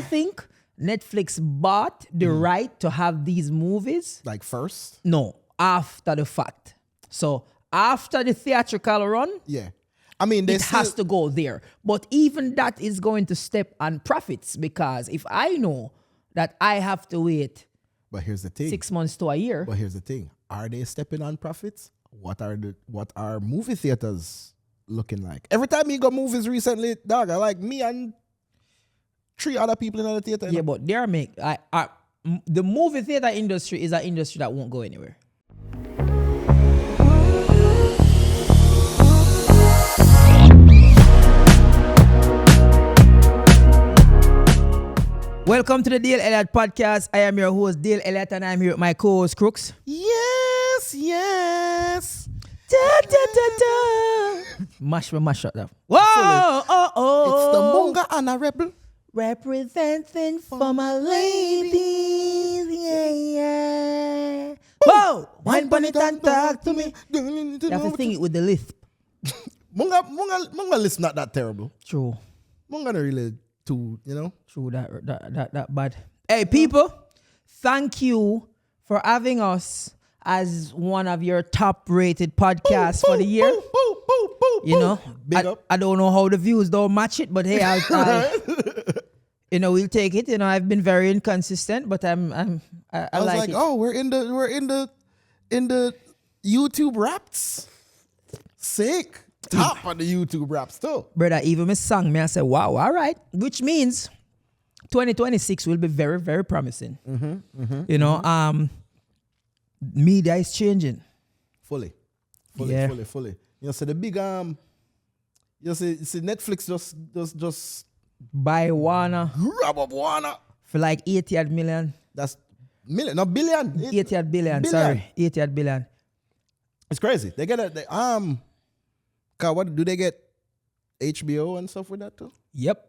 I think Netflix bought the right to have these movies. Like first? No, after the fact. So after the theatrical run, Yeah. I mean, it has to go there. But even that is going to step on profits, because if I know that I have to wait But here's the thing. 6 months to a year. But here's the thing. Are they stepping on profits? What are movie theaters looking like? Every time you go movies recently, dog, I like me and 3 other people in the theater. Yeah, but they're the movie theater industry is an industry that won't go anywhere. Welcome to the Dale Elliott Podcast. I am your host, Dale Elliott, and I'm here with my co-host, Crooks. Yes. Da, da, da, da. Mash up that. Whoa! It's the Munga and a Rebel. Representing for my ladies, yeah. Whoa! Wine bunny and talk to me. You have to sing it with the lisp. Munga list not that terrible. True. Munga not really too, True, that bad. Hey, people, thank you for having us as one of your top-rated podcasts for the year. Big up. I don't know how the views don't match it, but hey, I'll we'll take it. I've been very inconsistent, but I was like it. Oh, we're in the YouTube raps. Sick. Top on the YouTube raps too. Brother, even my song, I said, wow, all right. Which means 2026 will be very, very promising. Media is changing. Fully. Yeah. Fully. So the big see Netflix just Buy Warner grab up Warner for like 80 million. That's million, not billion. 80 billion, sorry. 80 billion. It's crazy. They get God, what do they get? HBO and stuff with that too? Yep.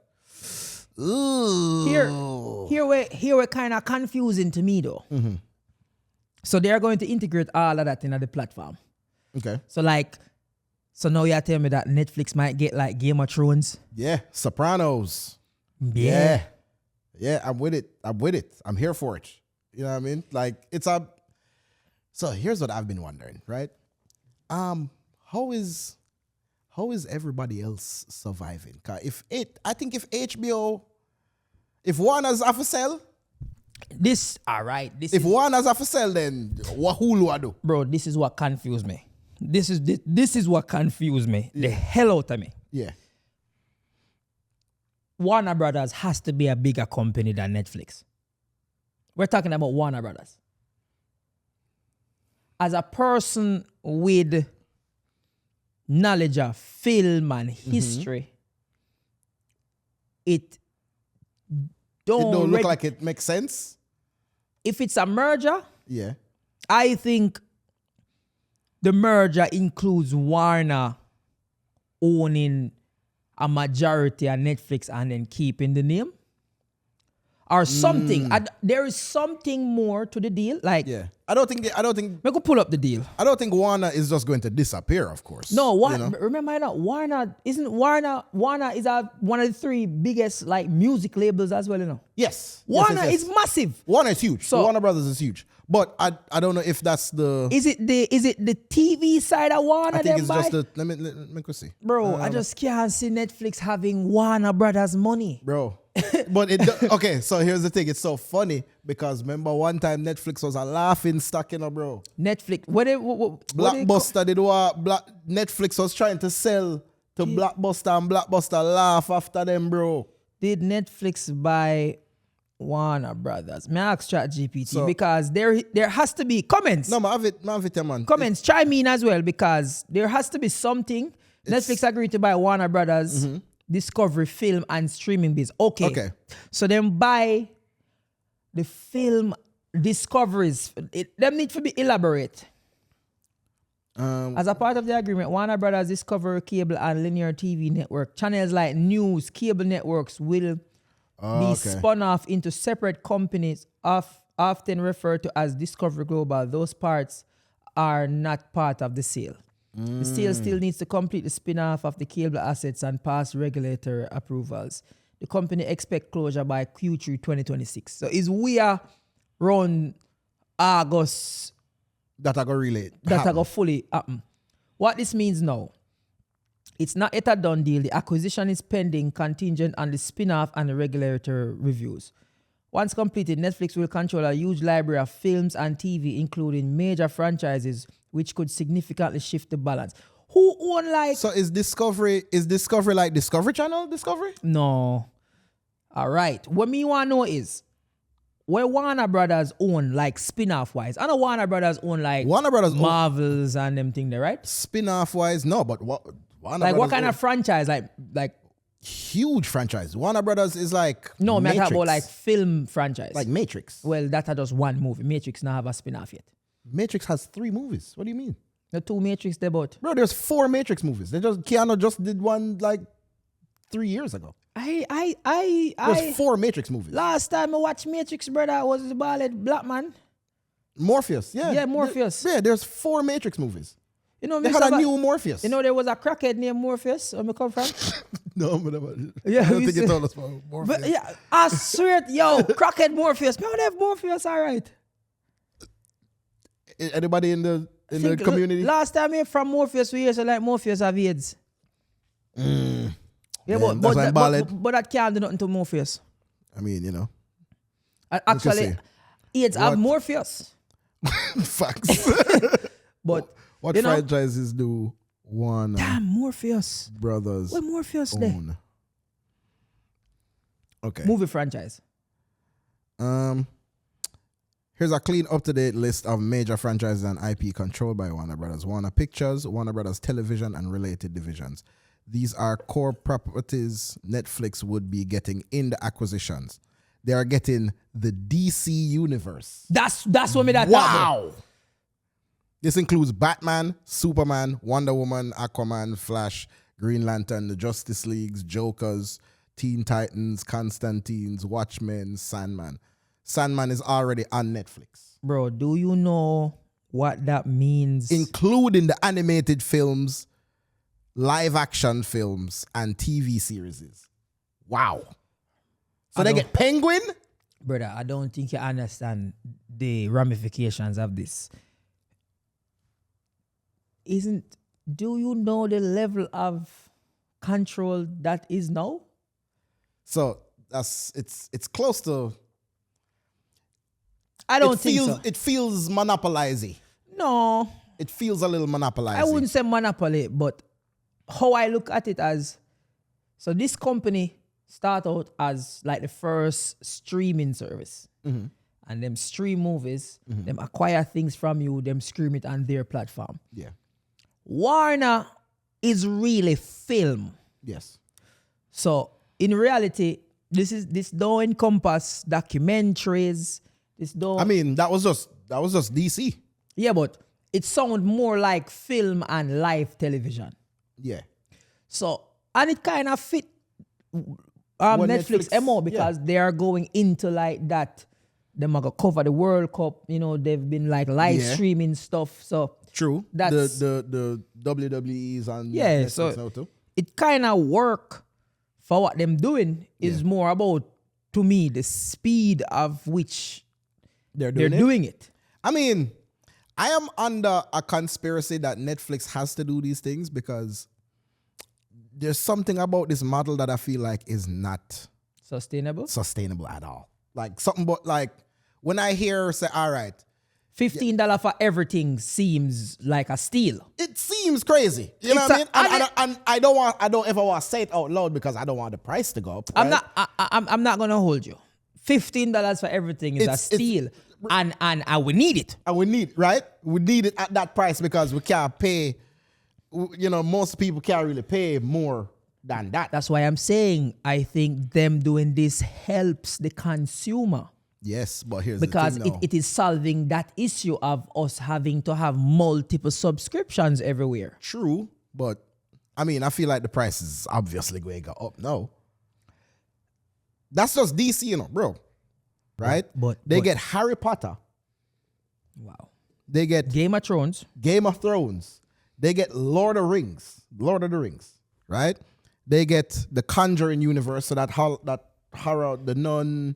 Ooh. Here we're kind of confusing to me though. Mm-hmm. So they're going to integrate all of that in the platform. Okay. So now you're telling me that Netflix might get like Game of Thrones? Yeah. Sopranos. Yeah. Yeah, I'm with it. I'm here for it. You know what I mean? Like so here's what I've been wondering, right? How is everybody else surviving? 'Cause if Warner's off a sell, if Warner's off a sell, then what Hulu I do? Bro, this is what confused me. This is what confused me. The hell out of me. Yeah. Warner Brothers has to be a bigger company than Netflix. We're talking about Warner Brothers. As a person with knowledge of film and history, it don't look like it makes sense. If it's a merger, Yeah. I think the merger includes Warner owning a majority of Netflix and then keeping the name or something. There is something more to the deal. Like, Yeah. I don't think we could pull up the deal. I don't think Warner is just going to disappear, of course. No, remember that Warner is one of the 3 biggest like music labels as well, Yes. Warner Yes. is massive. Warner is huge. So- Warner Brothers is huge. But I don't know if that's the Is it the TV side of Warner? I think it's just the let me go see. Bro, I just can't see Netflix having Warner Brothers money. Bro. But okay, so here's the thing. It's so funny because remember one time Netflix was a laughing stock, bro. Netflix, Blockbuster did what Netflix was trying to sell to Blockbuster, and Blockbuster laugh after them, bro. Did Netflix buy Warner Brothers? May I ask ChatGPT because there has to be comments. No, I have it, man. Comments, chime in as well because there has to be something. Netflix agreed to buy Warner Brothers, Discovery Film and Streaming Biz. Okay. So then buy the film discoveries. Them need to be elaborate. As a part of the agreement, Warner Brothers Discovery Cable and Linear TV Network channels like news, cable networks will be spun off into separate companies, often referred to as Discovery Global. Those parts are not part of the sale. The sale still needs to complete the spin-off of the cable assets and pass regulatory approvals. the company expect closure by Q3 2026. So is we are around August that I go relate. That I go fully happen. What this means now, it's not yet a done deal. The acquisition is pending, contingent on the spin-off and the regulatory reviews. Once completed, Netflix will control a huge library of films and TV, including major franchises, which could significantly shift the balance. Who own like... So is Discovery like Discovery Channel? Discovery? No. All right. What me want to know is, where Warner Brothers own like spin-off wise. I know Warner Brothers own like Marvels and them thing there, right? Spin-off wise, no, but what Warner like Brothers what kind of franchise? Like huge franchise. Warner Brothers is like no, me talk about like film franchise. Like Matrix. Well, that are just one movie. Matrix now have a spin-off yet. Matrix has 3 movies. What do you mean? The 2 Matrix they bought. Bro, there's 4 Matrix movies. Keanu just did one like 3 years ago. There's 4 Matrix movies. Last time I watched Matrix, brother, was the bald black man. Morpheus, yeah. Yeah, Morpheus. There's 4 Matrix movies. You know, they had a new Morpheus. You know, there was a crackhead named Morpheus where I come from. No, but yeah, I don't think you told us about Morpheus. But yeah, I swear, yo, crackhead Morpheus. Man, they have Morpheus, all right. Anybody in the community? Last time I from Morpheus, we used to like Morpheus have AIDS. Yeah, but that can't do nothing to Morpheus. I mean, you know. Actually, AIDS have Morpheus. Facts. But what franchises do one damn Morpheus brothers what Morpheus own? There? Okay. Movie franchise. Here's a clean, up-to-date list of major franchises and IP controlled by Warner Brothers. Warner Pictures, Warner Brothers Television, and related divisions. These are core properties Netflix would be getting in the acquisitions. They are getting the DC universe. That's what me that wow. This includes Batman, Superman, Wonder Woman, Aquaman, Flash, Green Lantern, the Justice Leagues, Jokers, Teen Titans, Constantines, Watchmen, Sandman. Sandman is already on Netflix. Bro, do you know what that means? Including the animated films, live action films, and TV series. Wow. So they get Penguin? Brother, I don't think you understand the ramifications of this. Do you know the level of control that is now? So it's close to. I don't think so. It feels monopolizing. No. It feels a little monopolizing. I wouldn't say monopoly, but how I look at it as, so this company start out as like the first streaming service. Mm-hmm. And them stream movies, them acquire things from you, them stream it on their platform. Yeah. Warner is really film. Yes. So in reality, this don't encompass documentaries. This don't. I mean, that was just DC. Yeah, but it sounds more like film and live television. Yeah. So and it kind of fit Netflix MO because they are going into like that. Them are gonna cover the World Cup. You know, they've been like live streaming stuff. So true. That's the WWE's on Netflix so now too. It kind of work for what them doing is more about, to me, the speed of which they're doing it. I mean, I am under a conspiracy that Netflix has to do these things because there's something about this model that I feel like is not sustainable at all. Like something, but like when I hear say, all right, $15 for everything seems like a steal. It seems crazy. You know what I mean? And I don't ever want to say it out loud because I don't want the price to go up. Right? I'm not gonna hold you. $15 for everything is a steal. And we need it. And we need, right? We need it at that price because we can't pay, you know, most people can't really pay more than that. That's why I'm saying I think them doing this helps the consumer. Yes, but here's because the thing it is solving that issue of us having to have multiple subscriptions everywhere. True, but I mean, I feel like the price is obviously going to go up now. That's just DC, you know, bro. Right? But they get Harry Potter. Wow. They get Game of Thrones. They get Lord of the Rings, right? They get the Conjuring universe, so that horror, the Nun,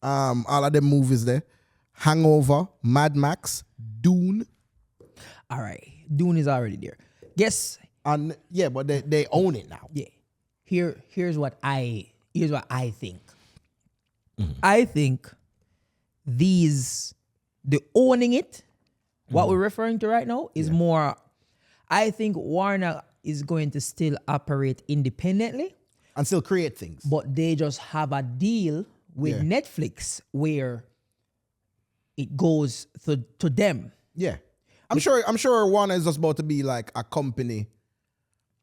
all of them movies there. Hangover, Mad Max, Dune. All right, Dune is already there. Guess. And yeah, but they own it now. Yeah. Here's what I think. I think the owning it, what we're referring to right now, is more. I think Warner is going to still operate independently and still create things, but they just have a deal with Netflix where it goes to them. Yeah, I'm sure Warner is just about to be like a company,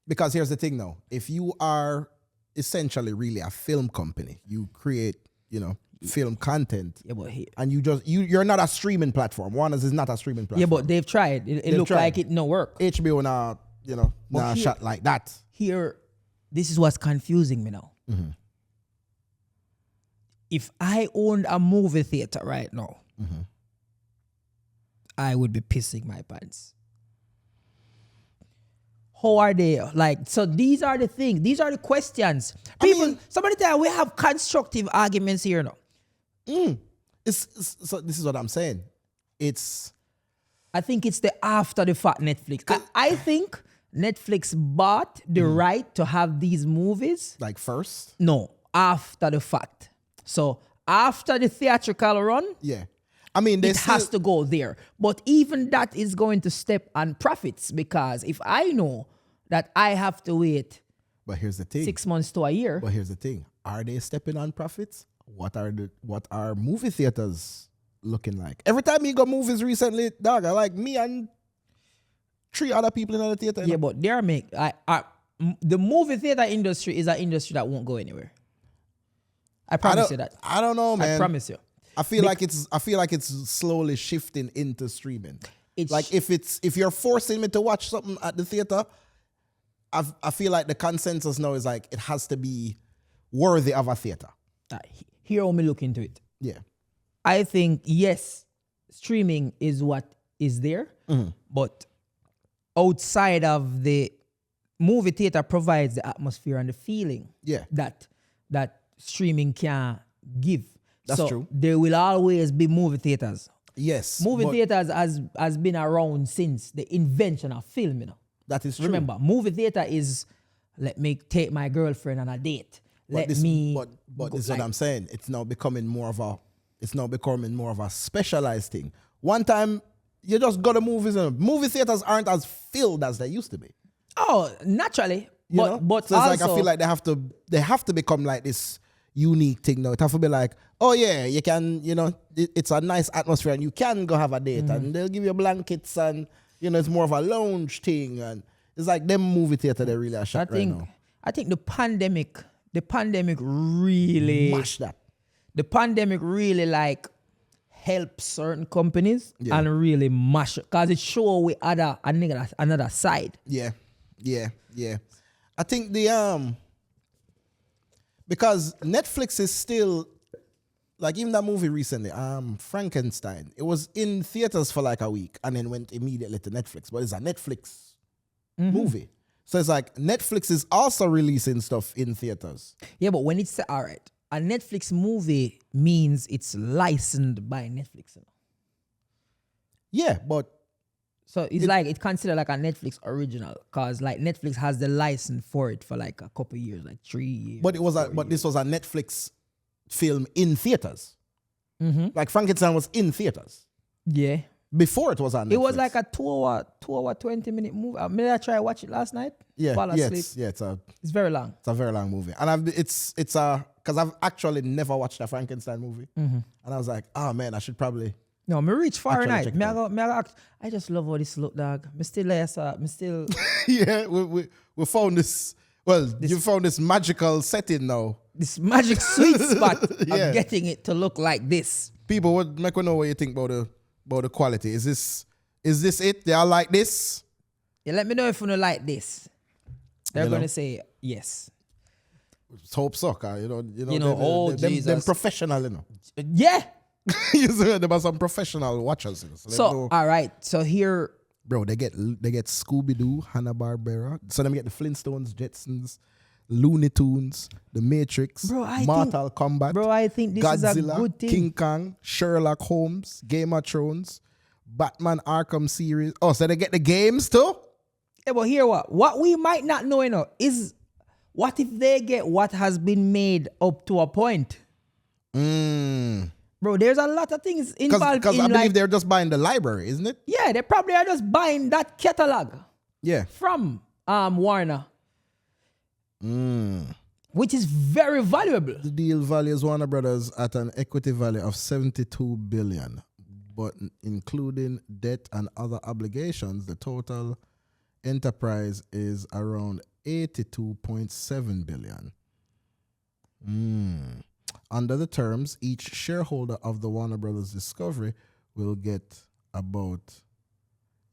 because here's the thing now: if you are essentially really a film company, you create film content. Yeah, but and you're not a streaming platform. Warner's is not a streaming platform. Yeah, but they've tried. It looked like it no work. HBO now, shot like that. Here, this is what's confusing me now. Mm-hmm. If I owned a movie theater right now, I would be pissing my pants. How are they? Like, so these are the things. These are the questions. Somebody tell we have constructive arguments here now. So this is what I'm saying. I think it's the after the fact Netflix. I think Netflix bought the right to have these movies. Like first? No, after the fact. So after the theatrical run, it has to go there. But even that is going to step on profits, because if I know that I have to wait, but here's the thing, 6 months to a year. But here's the thing: are they stepping on profits? What are movie theaters looking like? Every time you go movies recently, dog, I like me and 3 other people in the theater. Yeah, but they're the movie theater industry is an industry that won't go anywhere. I promise you that. I don't know, man. I promise you. I feel like it's slowly shifting into streaming. If you're forcing me to watch something at the theater, I feel like the consensus now is like it has to be worthy of a theater. Here, let me look into it. Yeah, I think yes, streaming is what is there, but outside of the movie theater provides the atmosphere and the feeling. That streaming can give. That's true. There will always be movie theaters. Yes. Movie theaters has been around since the invention of film, That is true. Remember, movie theater is let me take my girlfriend on a date. But this is what I'm saying. It's now becoming more of a specialized thing. One time you just go to movies, and movie theaters aren't as filled as they used to be. Oh, naturally. But so it's also, like I feel like they have to become like this unique thing now. It have to be like, oh yeah, you can, it's a nice atmosphere and you can go have a date and they'll give you blankets and it's more of a lounge thing, and it's like them movie theater they really are shot right now. I think the pandemic really mashed that. The pandemic really like helped certain companies and really mash it, because it show we another side. Yeah. I think because Netflix is still, like, even that movie recently, Frankenstein, it was in theaters for like a week and then went immediately to Netflix, but it's a Netflix movie. So it's like Netflix is also releasing stuff in theaters. Yeah, but when it's all right, a Netflix movie means it's licensed by Netflix. Yeah, but so it's considered like a Netflix original, because like Netflix has the license for it for like a couple years, like 3 years. But this was a Netflix film in theaters. Like Frankenstein was in theaters. Yeah. Before it was on Netflix. It was like a 2 hour 20-minute movie. Maybe I try to watch it last night. Fall asleep. It's very long. It's a very long movie, and because I've actually never watched a Frankenstein movie, and I was like, oh man, I should probably. No, me reach far night. I just love how this look, dog. Me still yeah, we found this. Well, you found this magical setting now. This magic sweet spot of getting it to look like this. People would make me know what you think about the quality. Is this it? They all like this? Yeah, let me know if you don't like this. They're gonna say yes. Let's hope so, Jesus. Them professional, Yeah. There were some professional watchers. So all right. So here, bro, they get Scooby-Doo, Hanna-Barbera. So them get the Flintstones, Jetsons. Looney Tunes, The Matrix, Mortal Kombat. Bro, I think this Godzilla, is a good thing. King Kong, Sherlock Holmes, Game of Thrones, Batman Arkham series. Oh, so they get the games too? Yeah, but here what we might not know, is what if they get what has been made up to a point? Bro, there's a lot of things involved. Because I believe they're just buying the library, isn't it? Yeah, they probably are just buying that catalog. Yeah. From Warner. Which is very valuable. The deal values Warner Brothers at an equity value of $72 billion, but including debt and other obligations, the total enterprise is around $82.7 billion. Under the terms, each shareholder of the Warner Brothers Discovery will get about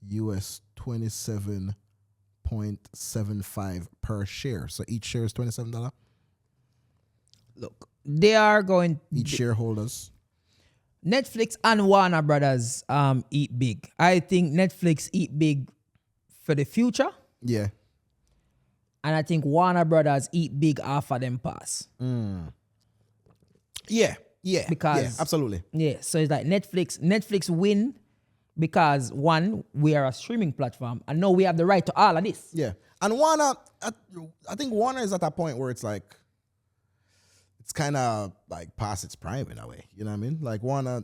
US $27.75 per share. So each share is $27. Look, they are going. Each shareholders. Netflix and Warner Brothers eat big. I think Netflix eat big for the future. Yeah. And I think Warner Brothers eat big after them pass. Yeah. Because yeah, absolutely. Yeah. So it's like Netflix win because one, we are a streaming platform. And now we have the right to all of this. Yeah. And Warner, I think Warner is at a point where it's like, it's kind of like past its prime in a way. You know what I mean? Like Warner,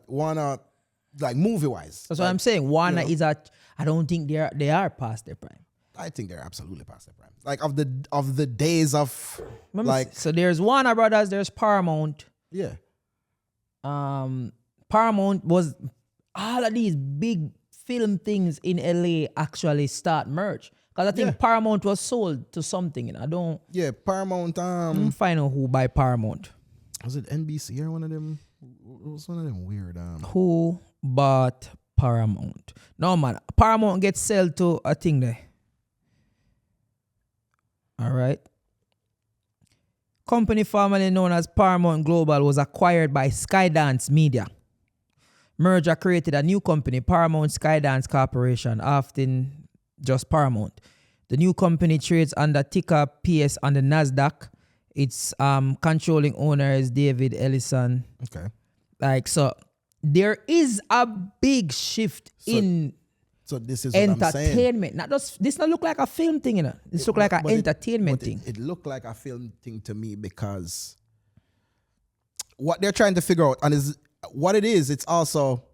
like movie-wise. That's what I'm saying. Warner is at, I don't think they are past their prime. I think they're absolutely past their prime. Like of the days of like. So there's Warner Brothers, there's Paramount. Yeah. Paramount was all of these big film things in LA actually start merge. Because I think Paramount was sold to something. I don't. Yeah, Paramount. I'm find out who buy Paramount. Was it NBC or one of them? It was one of them weird. Who bought Paramount? No man, Paramount gets sold to a thing there. All right. Company formerly known as Paramount Global was acquired by Skydance Media. Merger created a new company, Paramount Skydance Corporation, often just Paramount. The new company trades under ticker PS on the NASDAQ. Its controlling owner is David Ellison. Okay. Like, so there is a big shift in this is what entertainment. Not just, this not look like a film thing, This look like an entertainment thing. It looked like a film thing to me because what they're trying to figure out, and is what it is, it's also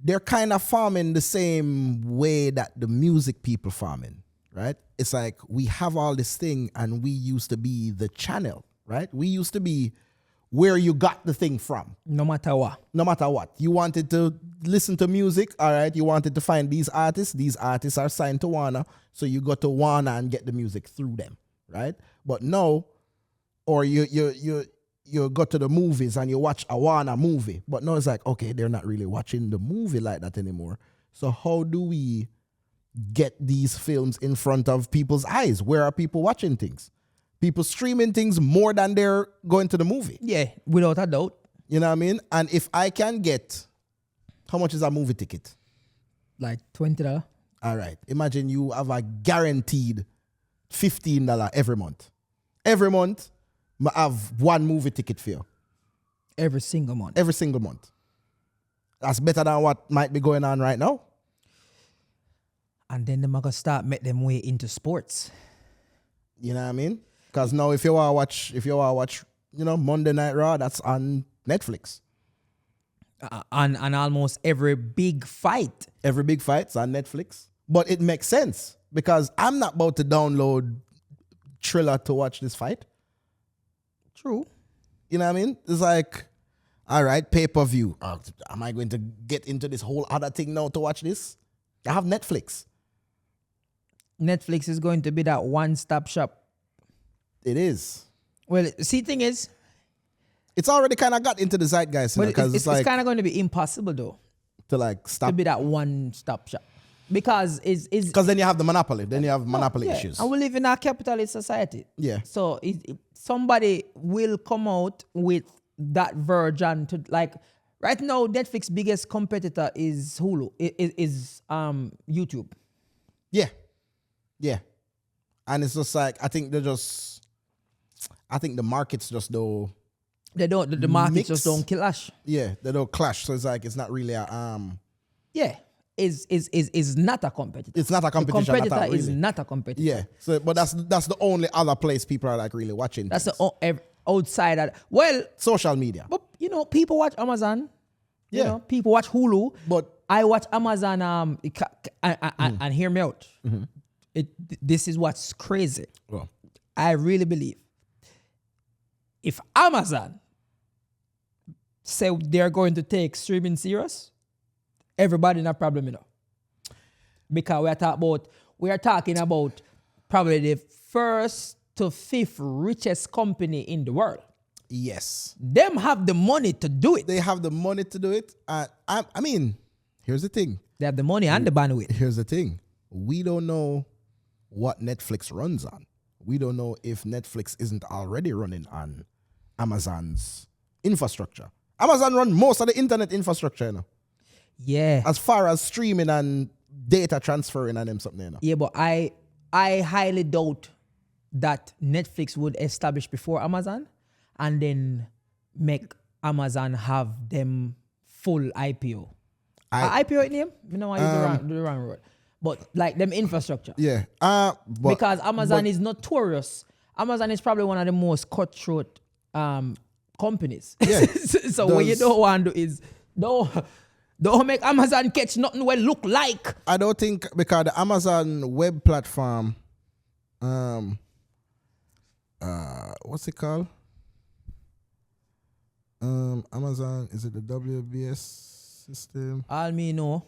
they're kind of farming the same way that the music people farming, right? It's like we have all this thing and we used to be the channel, right? We used to be where you got the thing from. No matter what. No matter what. You wanted to listen to music, all right? You wanted to find these artists. These artists are signed to Warner, so you go to Warner and get the music through them, right? But no, or you go to the movies and you watch a Warner movie. But no, it's like, okay, they're not really watching the movie like that anymore. So how do we get these films in front of people's eyes? Where are people watching things? People streaming things more than they're going to the movie. Yeah, without a doubt. You know what I mean? And if I can get, how much is a movie ticket? Like $20. All right. Imagine you have a guaranteed $15 every month. Every month, I have one movie ticket for you. Every single month. Every single month. That's better than what might be going on right now. And then they're going to start make them way into sports. You know what I mean? Because now if you want to watch, Monday Night Raw, that's on Netflix. And almost every big fight. Every big fight's on Netflix. But it makes sense because I'm not about to download Thriller to watch this fight. True. You know what I mean? It's like, all right, pay-per-view. Am I going to get into this whole other thing now to watch this? I have Netflix. Netflix is going to be that one-stop shop. It is. Well, see, thing is, it's already kind of got into the zeitgeist. Because it's kind of going to be impossible, though, to stop. To be that one-stop shop. Because then you have the monopoly. Then you have monopoly issues. And we live in a capitalist society. Yeah. So somebody will come out with that version to right now. Netflix's biggest competitor is Hulu. Is YouTube. Yeah. Yeah. And it's just like, I think the markets just don't. The markets just don't clash. Yeah, they don't clash. So it's like, it's not really a, Yeah. Is not a competitor. It's not a competition. The competitor at all, really. is not a competitor. Yeah. So, but that's the only other place people are like really watching. That's things. the outside of, well, social media. but people watch Amazon. Yeah. People watch Hulu. But I watch Amazon. And hear me out. This is what's crazy. well, I really believe if Amazon say they're going to take streaming serious, everybody in a problem, because we are talking about probably the first to fifth richest company in the world. yes, Them have the money to do it. they have the money to do it. I mean, here's the thing. They have the money and the bandwidth. Here's the thing. We don't know what Netflix runs on. We don't know if Netflix isn't already running on Amazon's infrastructure. Amazon run most of the internet infrastructure, Yeah. as far as streaming and data transferring and them something, Yeah, but I highly doubt that Netflix would establish before Amazon and then make Amazon have them full IPO. IPO it name? You know, I use the wrong word. But like them infrastructure. Yeah. Because Amazon is notorious. Amazon is probably one of the most cutthroat companies. Yeah. So what you don't want to do is don't make Amazon catch nothing well look like. I don't think, because the Amazon web platform, what's it called? Amazon, is it the WBS system? All me know,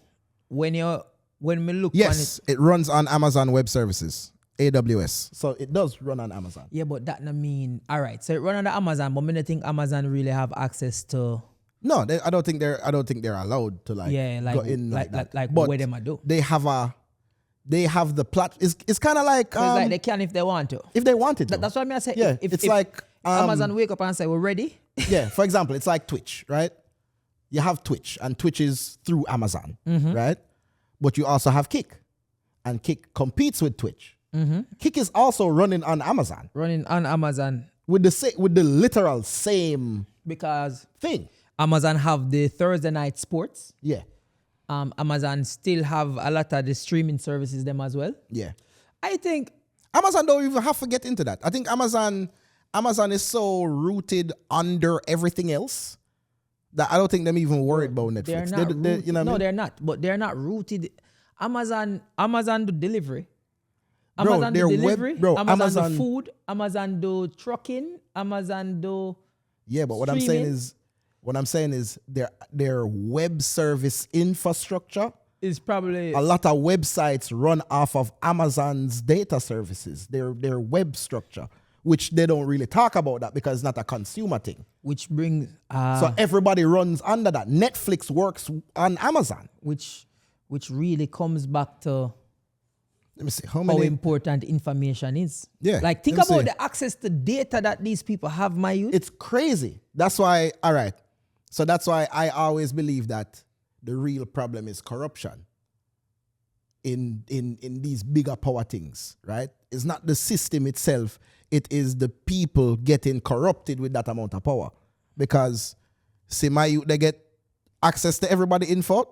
when me look Yes, it runs on Amazon Web Services, AWS. So it does run on Amazon. Yeah, but that no mean, all right, so it run on the Amazon, but I don't think Amazon really have access to. No, I don't think they're allowed to go in like that. Like but what them I do. They have the it's kind of like So it's like they can if they want to. if they wanted to. That's what I say. Yeah, if it's like Amazon wake up and say we're ready. Yeah, for example, it's like Twitch, right? You have Twitch, and Twitch is through Amazon, right? But you also have Kick, and Kick competes with Twitch. Kick is also running on Amazon. Running on Amazon With the literal same because thing. Amazon have the Thursday night sports. Yeah. Amazon still have a lot of the streaming services them as well. Yeah. I think Amazon don't even have to get into that. I think Amazon is so rooted under everything else that I don't think them even worried about Netflix. they're not. You know what I mean? They're not. But they're not rooted. Amazon do delivery. Bro, Amazon do delivery. Amazon do Amazon food. Amazon do trucking. Amazon do. Yeah, but what I'm saying is their web service infrastructure Is probably a lot of websites run off of Amazon's data services, their web structure, which they don't really talk about that because it's not a consumer thing. which brings So everybody runs under that. Netflix works on Amazon. which really comes back to Let me see how how many. important information is. Yeah, Like think let me about see. the access to data that these people have, my youth. It's crazy. That's why. All right. So that's why I always believe that the real problem is corruption. In these bigger power things, right? It's not the system itself. It is the people getting corrupted with that amount of power. Because, see, my youth, they get access to everybody info,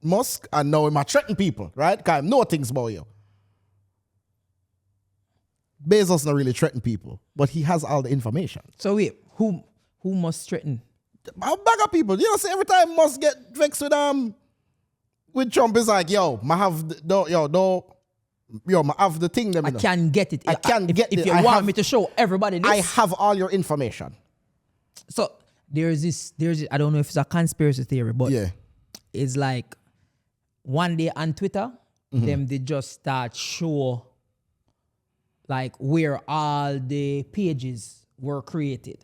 Musk, and now I'm threatening people, right? Because I know things about you. Bezos not really threaten people, but he has all the information. So wait, who must threaten? A bag of people. You know, see, every time Musk get vexed with Trump, it's like, I have the thing. I can get it. I can get if it. you I want have- me to show everybody this. I have all your information. So there's this, I don't know if it's a conspiracy theory, but Yeah. it's like one day on Twitter, them they just start show like where all the pages were created.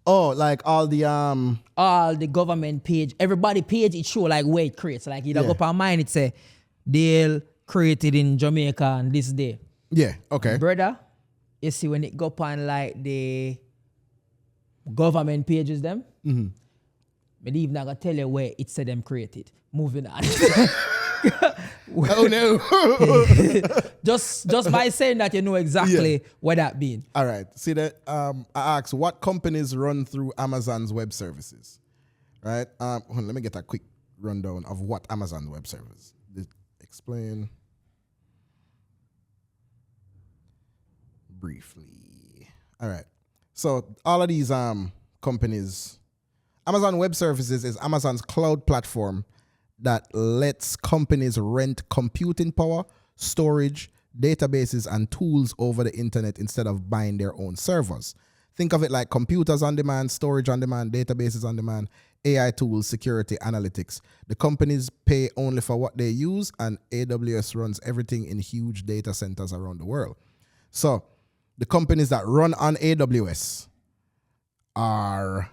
Oh, like all the All the government page, everybody page it show like where it creates. Like you Yeah. go up on mine, it say they'll created in Jamaica on this day. Yeah, okay. Brother, you see when it go up on like the government pages them, but even not gonna tell you where it said them created. Moving on. Oh no. just by saying that, you know exactly what that means. All right. See that? I asked what companies run through Amazon's web services, right? Hold on, let me get a quick rundown of what Amazon web service. Explain briefly. All right. So all of these companies, Amazon Web Services is Amazon's cloud platform that lets companies rent computing power, storage, databases, and tools over the internet instead of buying their own servers. Think of it like computers on demand, storage on demand, databases on demand, AI tools, security, analytics. The companies pay only for what they use, and AWS runs everything in huge data centers around the world. So the companies that run on AWS are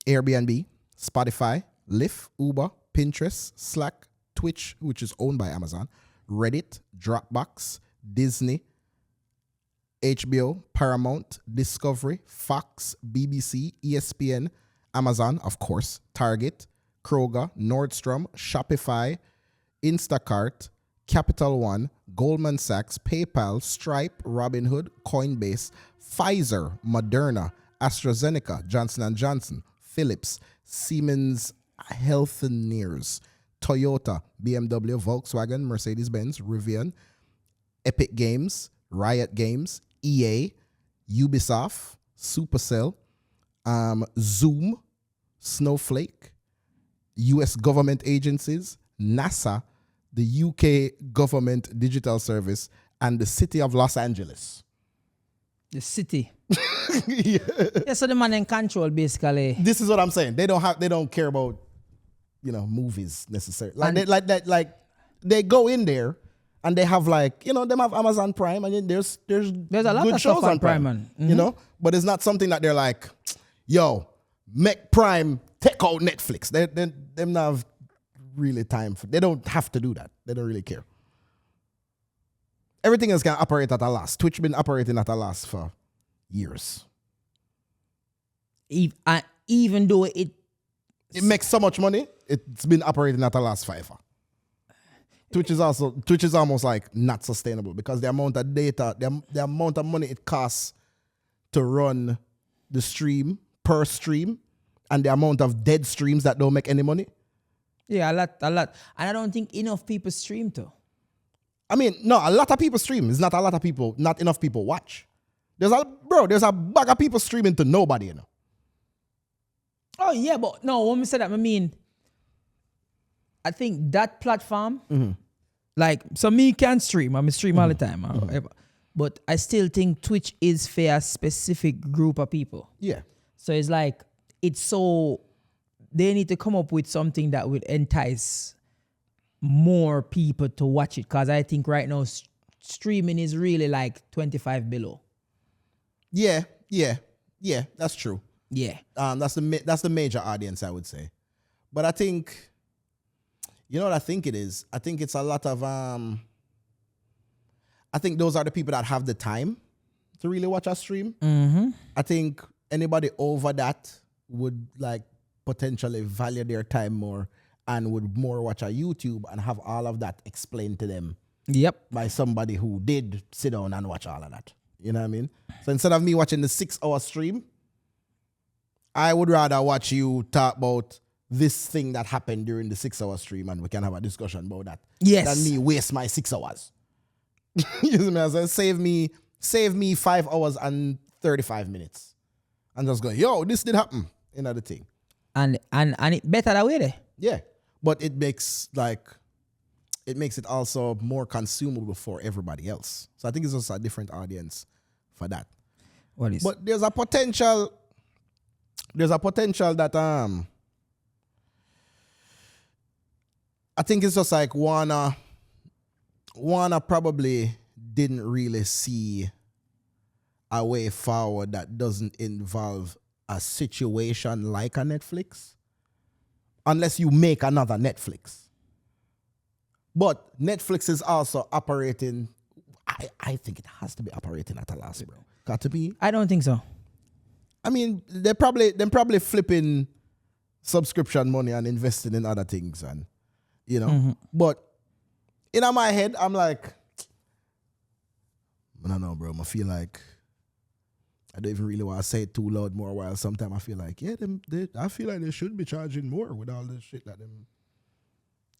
Airbnb, Spotify, Lyft, Uber, Pinterest, Slack, Twitch, which is owned by Amazon, Reddit, Dropbox, Disney, HBO, Paramount, Discovery, Fox, BBC, ESPN, Amazon, of course, Target, Kroger, Nordstrom, Shopify, Instacart, Capital One, Goldman Sachs, PayPal, Stripe, Robinhood, Coinbase, Pfizer, Moderna, AstraZeneca, Johnson & Johnson, Philips, Siemens Healthineers, Toyota, BMW, Volkswagen, Mercedes-Benz, Rivian, Epic Games, Riot Games, EA, Ubisoft, Supercell, Zoom, Snowflake, US government agencies, NASA, the UK government digital service, and the city of Los Angeles. The city. Yeah, so the man in control basically. This is what I'm saying. They don't care about, movies necessarily. Like they go in there and they have them have Amazon Prime, and then there's a lot good of shows stuff on Prime. Mm-hmm. But it's not something that they're like, yo, make Prime take out Netflix. They not have really time for. They don't have to do that. They don't really care. Everything else can operate at a loss. Twitch been operating at a loss for years. Even though it makes so much money, it's been operating at a loss forever. Twitch is almost like not sustainable because the amount of data, the amount of money it costs to run the stream per stream, and the amount of dead streams that don't make any money. Yeah, a lot. And I don't think enough people stream too. I mean, no, a lot of people stream. It's not a lot of people, not enough people watch. There's a bag of people streaming to nobody, Oh, yeah, but no, when we say that, I mean, I think that platform, so me can stream. I stream all the time, whatever. But I still think Twitch is for a specific group of people. Yeah. So it's like, they need to come up with something that would entice more people to watch it. Because I think right now, streaming is really like 25 below. Yeah, that's true. Yeah. That's the major audience, I would say. But I think, you know what I think it is? I think it's a lot of, I think those are the people that have the time to really watch a stream. Mm-hmm. I think anybody over that would potentially value their time more and would more watch a YouTube and have all of that explained to them. Yep. By somebody who did sit down and watch all of that. You know what I mean? So instead of me watching the 6-hour stream, I would rather watch you talk about this thing that happened during the 6-hour stream and we can have a discussion about that. Yes. Than me waste my 6 hours. You know what I'm saying? Save me 5 hours and 35 minutes. And just go, yo, this did happen. The thing. And it better that way there. Yeah. But it makes it also more consumable for everybody else. So I think it's also a different audience for that. But there's a potential that I think it's just like Warner probably didn't really see a way forward that doesn't involve a situation like a Netflix, unless you make another Netflix. But Netflix is also operating. I think it has to be operating at a loss, bro. Got to be. I don't think so. I mean, they're probably flipping subscription money and investing in other things, and you know. But in my head, I'm like, I don't know, bro. I feel like I don't even really want to say it too loud more while sometimes I feel like, yeah, I feel like they should be charging more with all this shit that them.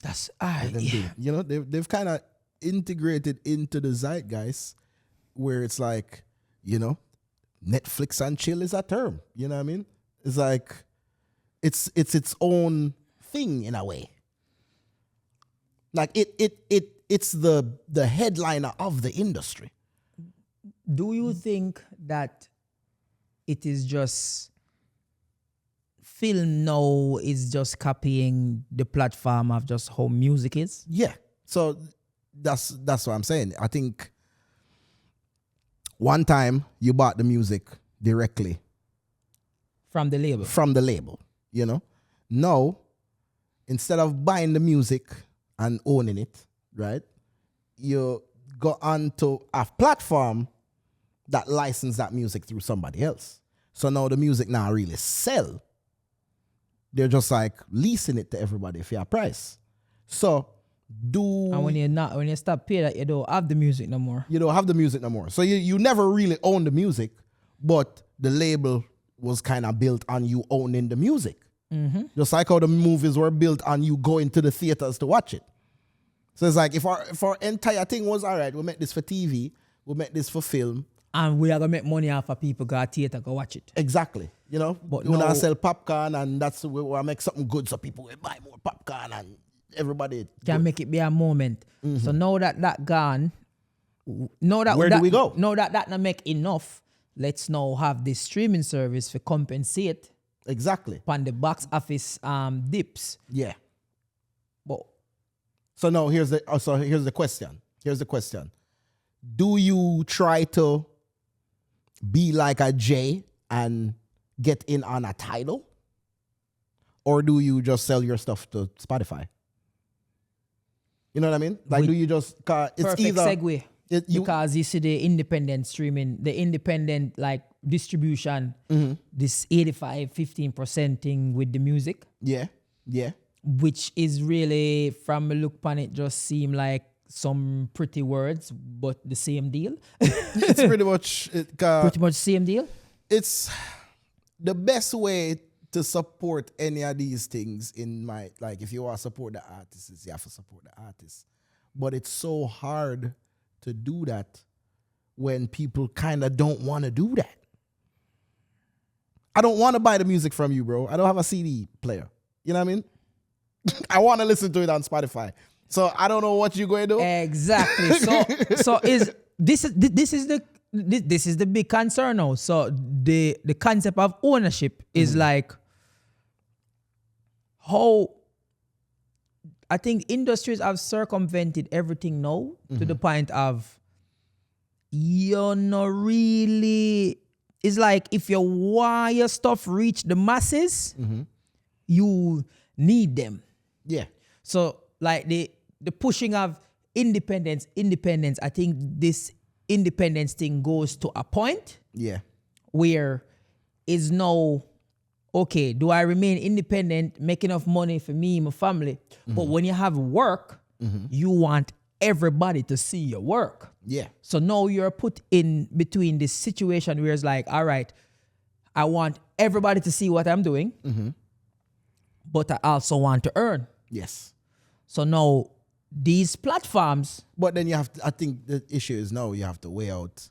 That's do. You know, they've kind of integrated into the zeitgeist where it's like, you know, Netflix and chill is a term. You know what I mean? It's like it's its own thing in a way. Like it's the headliner of the industry. Do you think that it is just film now is just copying the platform of just how music is? Yeah. So that's what I'm saying. I think one time you bought the music directly from the label. From the label, you know. Now, instead of buying the music and owning it, right? You go onto a platform that license that music through somebody else. So now the music now really sell. They're just like leasing it to everybody for a price. So and when you stop paying that, you don't have the music no more. You don't have the music no more. So you never really own the music, but the label was kind of built on you owning the music. Just like how the movies were built on you going to the theaters to watch it. So it's like if our entire thing was all right, we make this for TV, we make this for film, and we are gonna make money off of people go to theater go watch it. Exactly. You know, but we now sell popcorn, and that's we want to make something good so people will buy more popcorn and everybody can make it be a moment. So now that gone, where do we go? Now that not make enough, let's now have this streaming service for compensate. Exactly. On the box office dips. Yeah. But so now here's the question. Here's the question. Do you try to be like a Jay and get in on a title? Or do you just sell your stuff to Spotify? You know what I mean? Like, do you just... it's perfect either, segue. Because you see the independent streaming, the independent like distribution, this 85-15% thing with the music. Yeah, yeah. Which is really, from a look upon it, just seem like some pretty words, but the same deal. It's pretty much... pretty much same deal. It's the best way to support any of these things in my... Like, if you want to support the artists, you have to support the artists. But it's so hard to do that when people kind of don't want to do that. I don't want to buy the music from you, bro. I don't have a CD player. You know what I mean? I want to listen to it on Spotify. So I don't know what you're going to do. Exactly. So this is the big concern now. So the concept of ownership is like how I think industries have circumvented everything now to the point of you're not really... It's like if you want your stuff reach the masses, you need them. Yeah. So like the pushing of independence, I think this independence thing goes to a point where it's now, okay, do I remain independent, make enough money for me and my family? But when you have work, you want everybody to see your work. Yeah. So now you're put in between this situation where it's like, all right, I want everybody to see what I'm doing, but I also want to earn. Yes. So now these platforms... But then you have to, I think the issue is now you have to weigh out,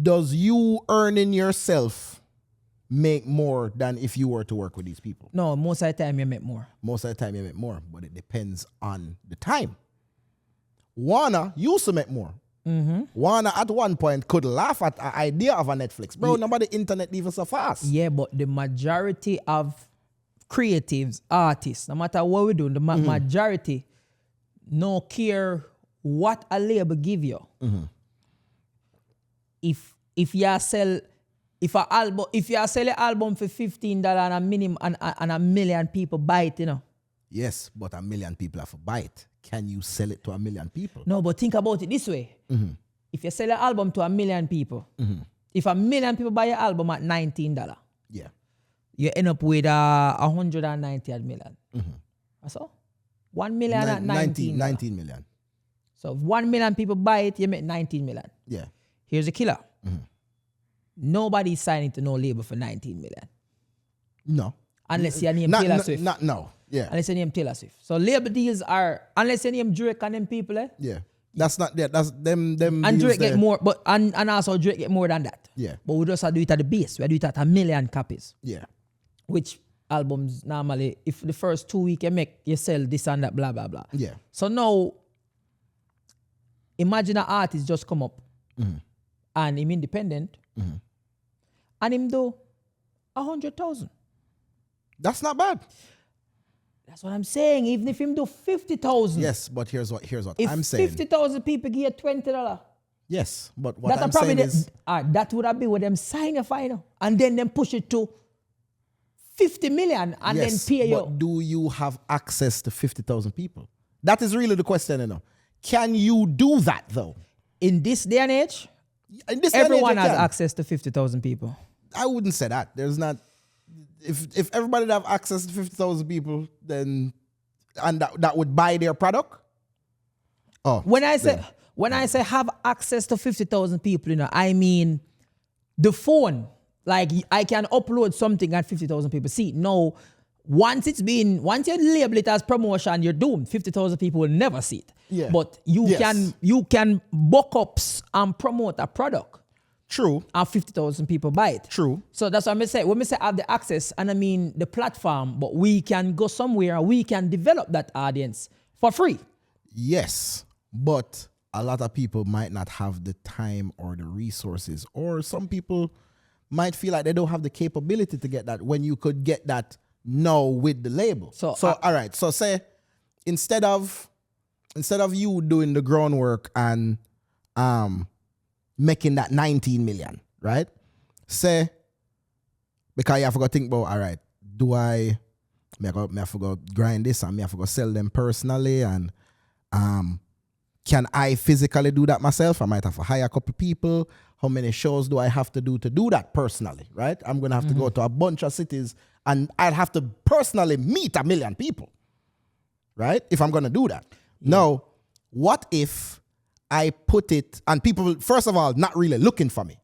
does you earning yourself make more than if you were to work with these people? No, most of the time you make more. Most of the time you make more, but it depends on the time. Warner used to make more. Warner at one point could laugh at the idea of a Netflix. Bro, nobody internet even so fast. Yeah, but the majority of creatives, artists, no matter what we do, the majority no care what a label give you. If you sell... If you sell an album for $15 and a minimum and a million people buy it, you know. Yes, but a million people have to buy it. Can you sell it to a million people? No, but think about it this way. If you sell an album to a million people, if a million people buy your album at $19, you end up with 190 million. That's all. 1 million at 19 million. So if 1 million people buy it, you make 19 million. Yeah. Here's the killer. Nobody's signing to no label for 19 million. No. Unless you name Taylor Swift. No. Yeah. Unless you name Taylor Swift. So label deals are, unless you name Drake and them people, Yeah. That's not that. That's them. And Drake get more, but and also Drake get more than that. Yeah. But we just do it at the base. We do it at 1 million copies. Yeah. Which albums normally, if the first 2 weeks you sell this and that, blah, blah, blah. Yeah. So now, imagine an artist just come up and him independent and him do 100,000. That's not bad. That's what I'm saying. Even if him do 50,000. Yes, but here's what if I'm saying. 50,000 people give you $20. Yes, but what I'm saying is that would have been what them sign you for, you know, and then them push it to 50 million and then pay you. But do you have access to 50,000 people? That is really the question, you know. Can you do that though? In this day and age, everyone has access to 50,000 people. I wouldn't say that. There's not. If everybody have access to 50,000 people, then and that would buy their product. Oh, when I say have access to 50,000 people, you know, I mean the phone. Like I can upload something and 50,000 people see it. No, once you label it as promotion, you're doomed. 50,000 people will never see it. Yeah. But you can book ups and promote a product. True. And 50,000 people buy it. True. So that's what I say. When we say have the access, and I mean the platform, but we can go somewhere and we can develop that audience for free. Yes, but a lot of people might not have the time or the resources, or some people might feel like they don't have the capability to get that when you could get that now with the label. So all right. So say instead of you doing the groundwork and making that 19 million, right? Say, because you have to go think about, all right, do I have to go grind this and I have to go sell them personally, and can I physically do that myself? I might have to hire a couple people. How many shows do I have to do that personally, right? I'm going to have to go to a bunch of cities and I'd have to personally meet 1 million people, right? If I'm going to do that. Yeah. Now, what if I put it, and people, first of all, not really looking for me.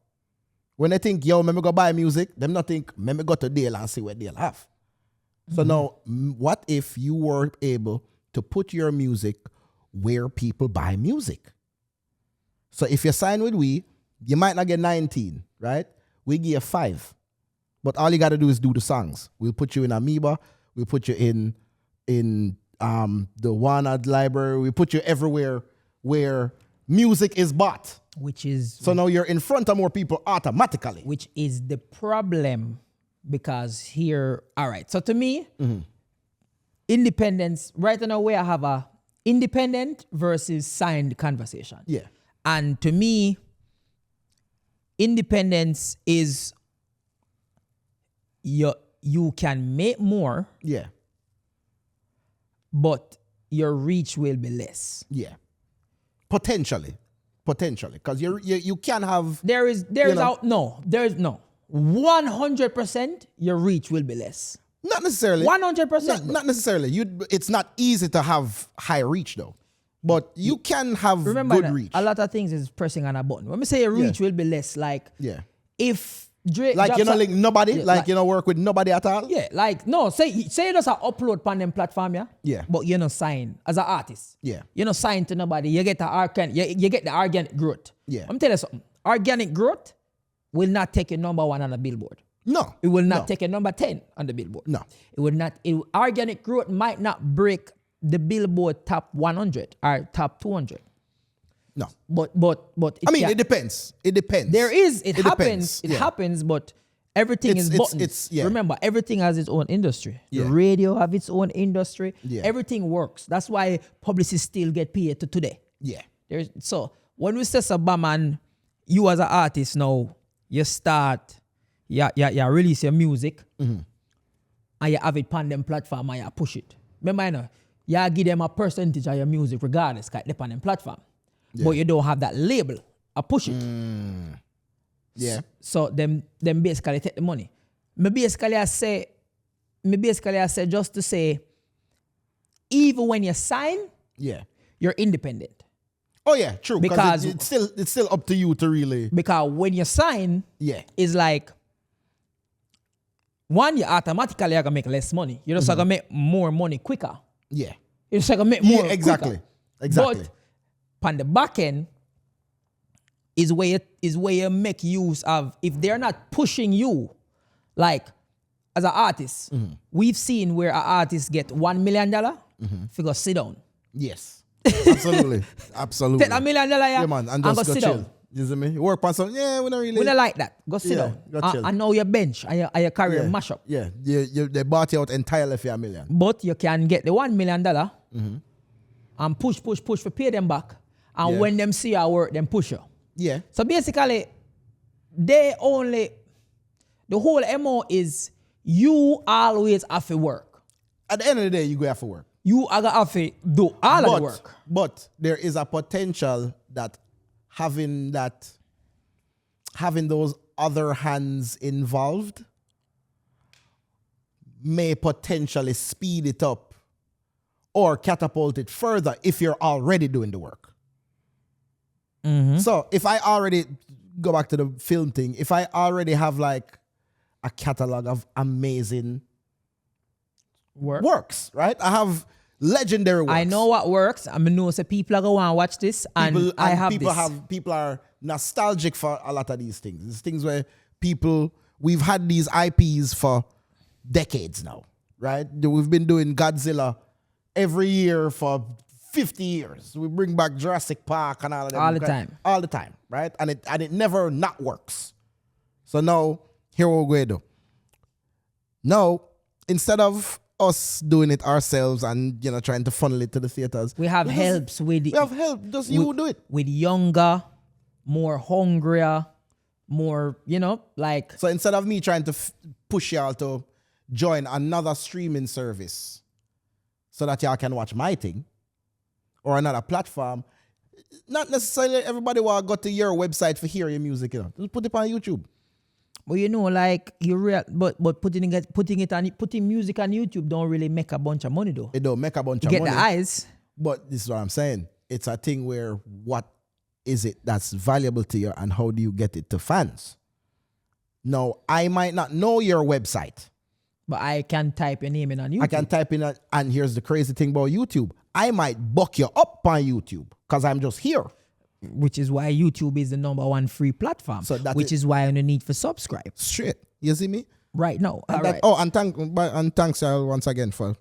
When they think, yo, let me go buy music, them not think, let me go to Dale and see what Dale have. So now, what if you were able to put your music where people buy music? So if you sign with we, you might not get 19, right? We give you 5. But all you got to do is do the songs. We'll put you in Amoeba. We'll put you in the Wanad library. We'll put you everywhere where music is bought. So now you're in front of more people automatically. Which is the problem, because here, all right. So to me, independence, right now where I have a independent versus signed conversation. Yeah. And to me, independence is you can make more. Yeah. But your reach will be less. Yeah. Potentially, because you can have. There is no 100% your reach will be less. Not necessarily. 100%. Not necessarily. It's not easy to have high reach though, but you can have good reach. A lot of things is pressing on a button. When we say your reach will be less, like if Drake like link nobody, work with nobody at all. Yeah, like no, say you just a upload on them platform, yeah. But you're not signed as an artist. Yeah. You're not signed to nobody. You get you get the organic growth. Yeah. I'm telling you something. Organic growth will not take you number 1 on the Billboard. No. It will not take you number 10 on the Billboard. No. It will not. Organic growth might not break the Billboard top 100 or top 200. No. But it depends. It depends. It happens, but everything is buttons. Remember, everything has its own industry. Yeah. The radio have its own industry. Yeah. Everything works. That's why publicists still get paid to today. Yeah. So when we say Sabaman, you as an artist now, you start, you release your music, and you have it on them platform and you push it. Remember, you give them a percentage of your music regardless, because it's on them platform. Yeah. But you don't have that label. I push it. Yeah. So them basically take the money. Me basically I say just to say, even when you sign, you're independent. Oh yeah, true. Because it's still up to you to really. Because when you sign, it's like, one, you automatically are gonna make less money. You're just gonna make more money quicker. Yeah. You're just gonna make more exactly. quicker. Exactly. But on the back end is where you make use of, if they're not pushing you, like as an artist, we've seen where an artist get $1 million if you go sit down. Yes. Absolutely. Absolutely. Take $1 million, yeah, man, and just go sit chill. down. You see me? You work on something. Yeah, we don't really. We don't like that. Go sit down. Go chill. And now your bench and your career mash up. Yeah. They bought you out entirely for $1 million. But you can get the $1 million and push for pay them back. And when them see your work, them push you. Yeah. So basically, the whole MO is you always have to work. At the end of the day, you go have to work. You are going to have to do all of the work. But there is a potential that having those other hands involved may potentially speed it up or catapult it further if you're already doing the work. So if I already go back to the film thing, if I already have like a catalog of amazing works, right? I have legendary works. I know what works. I know so people are going to watch this and I have this. People are nostalgic for a lot of these things. It's things where we've had these IPs for decades now, right? We've been doing Godzilla every year for 50 years. We bring back Jurassic Park and all of them. All the time, right? And it never not works. So now, here we're going to do. Now, instead of us doing it ourselves and trying to funnel it to the theaters, we have helps with it. We have help. Just you do it. With younger, more hungrier, more, like. So instead of me trying to push y'all to join another streaming service so that y'all can watch my thing or another platform, not necessarily everybody will go to your website for hear your music. Just put it on YouTube. But but putting music on YouTube don't really make a bunch of money though. It don't make a bunch of money. Get the eyes. But this is what I'm saying. It's a thing where what is it that's valuable to you and how do you get it to fans? Now, I might not know your website. But I can type your name in on YouTube. I can type in, and here's the crazy thing about YouTube. I might buck you up on YouTube because I'm just here. Which is why YouTube is the #1 free platform. So which is why I don't need for subscribe. Straight. You see me? Right now. Right. Oh, and thanks once again for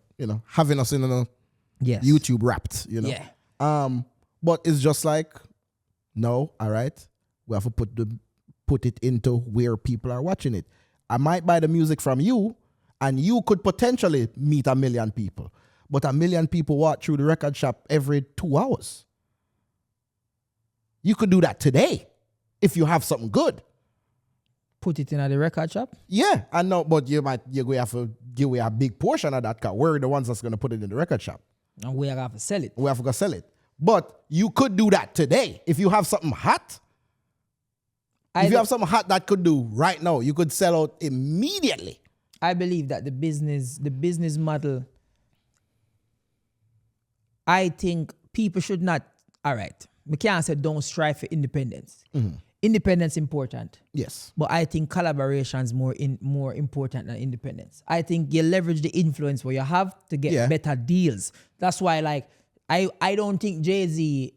having us in YouTube wrapped. Yeah. But it's just like, no, all right. We have to put it into where people are watching it. I might buy the music from you, and you could potentially meet 1 million people. But 1 million people walk through the record shop every 2 hours. You could do that today if you have something good. Put it in the record shop? Yeah, I know, but you're going to have to give away a big portion of that car. We're the ones that's going to put it in the record shop. And we have to sell it. We have to go sell it. But you could do that today. If you have something hot, if you have something hot that could do right now, you could sell out immediately. I believe that the business model, I think people should not, all right, we can't say don't strive for independence. Mm-hmm. Independence important. Yes. But I think collaboration is more important than independence. I think you leverage the influence where you have to get better deals. That's why, like, I don't think Jay-Z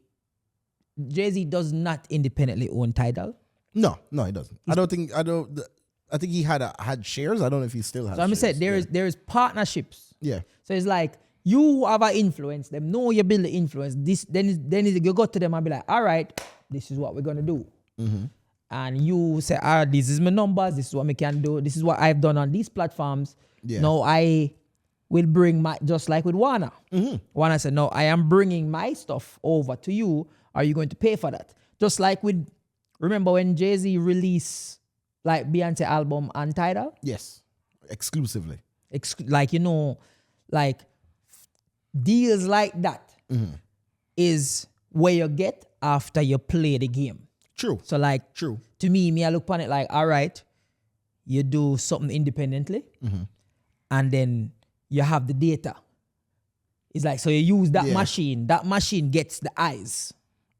does not independently own Tidal. No, he doesn't. I think he had shares. I don't know if he still has. So I'm saying there is partnerships. Yeah. So it's like you have an influence. Them know you build the influence. Then you go to them and be like, all right, this is what we're gonna do. Mm-hmm. And you say, this is my numbers. This is what we can do. This is what I've done on these platforms. Yeah. Now I will bring just like with Warner. Mm-hmm. Warner said, no, I am bringing my stuff over to you. Are you going to pay for that? Just like remember when Jay-Z released like Beyonce album on Tidal? Yes, exclusively. Like deals like that is where you get after you play the game. True. So like, true. To me, I look upon it like, all right, you do something independently, and then you have the data. It's like, so you use that machine gets the eyes.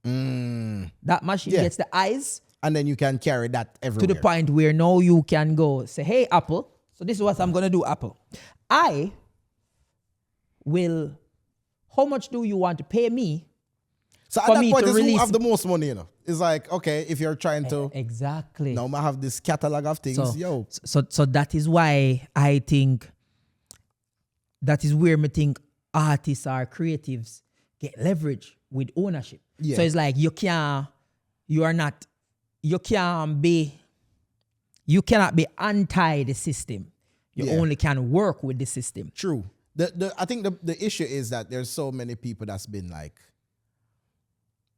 That machine gets the eyes. And then you can carry that everywhere. To the point where now you can go say, hey, Apple, so this is what I'm going to do, Apple. I will, how much do you want to pay me? So at that point, is who have the most money, you know? It's like, okay, if you're trying to... Exactly. Now I have this catalog of things, So that is why I think, that is where I think artists or creatives get leverage with ownership. Yeah. So it's like you cannot be anti the system. You only can work with the system. True. I think the issue is that there's so many people that's been like,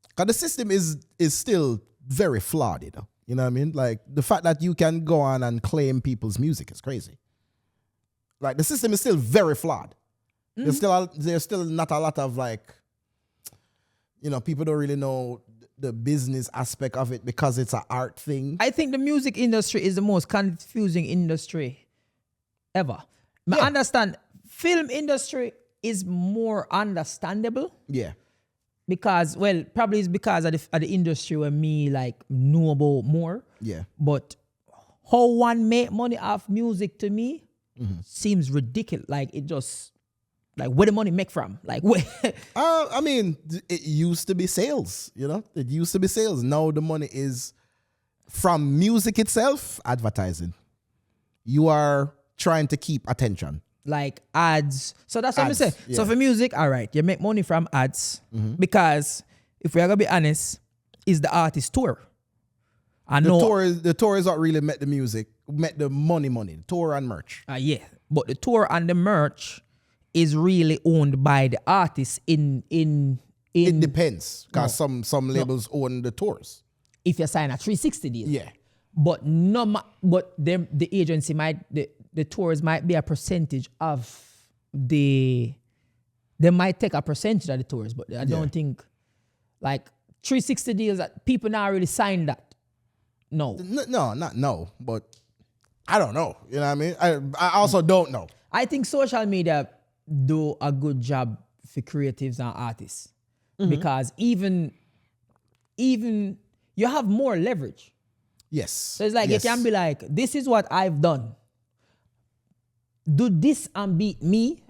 because the system is still very flawed, you know? You know what I mean? Like the fact that you can go on and claim people's music is crazy. Like the system is still very flawed. There's still not a lot of like, you know, people don't really know the business aspect of it because it's an art thing. I think the music industry is the most confusing industry ever. I understand film industry is more understandable. Yeah. Because, well, probably it's because of the industry where me like know about more. Yeah. But how one make money off music to me seems ridiculous. Like it just... Like, where the money make from? Like, where? I mean, it used to be sales, you know? It used to be sales. Now the money is from music itself, advertising. You are trying to keep attention. Like ads. So that's what I'm saying. Yeah. So for music, all right, you make money from ads because if we're going to be honest, is the artist tour. The tour is what really met the music, met the money, the tour and merch. Yeah. But the tour and the merch is really owned by the artist in it depends because some labels own the tours. If you sign a 360 deal. Yeah. But the agency the tours might be a percentage of they might take a percentage of the tours, but I don't think like 360 deals that people now really sign that. No. No, but I don't know. You know what I mean? I also don't know. I think social media do a good job for creatives and artists because even you have more leverage. Yes. So it's like you can be like, this is what I've done. Do this and beat me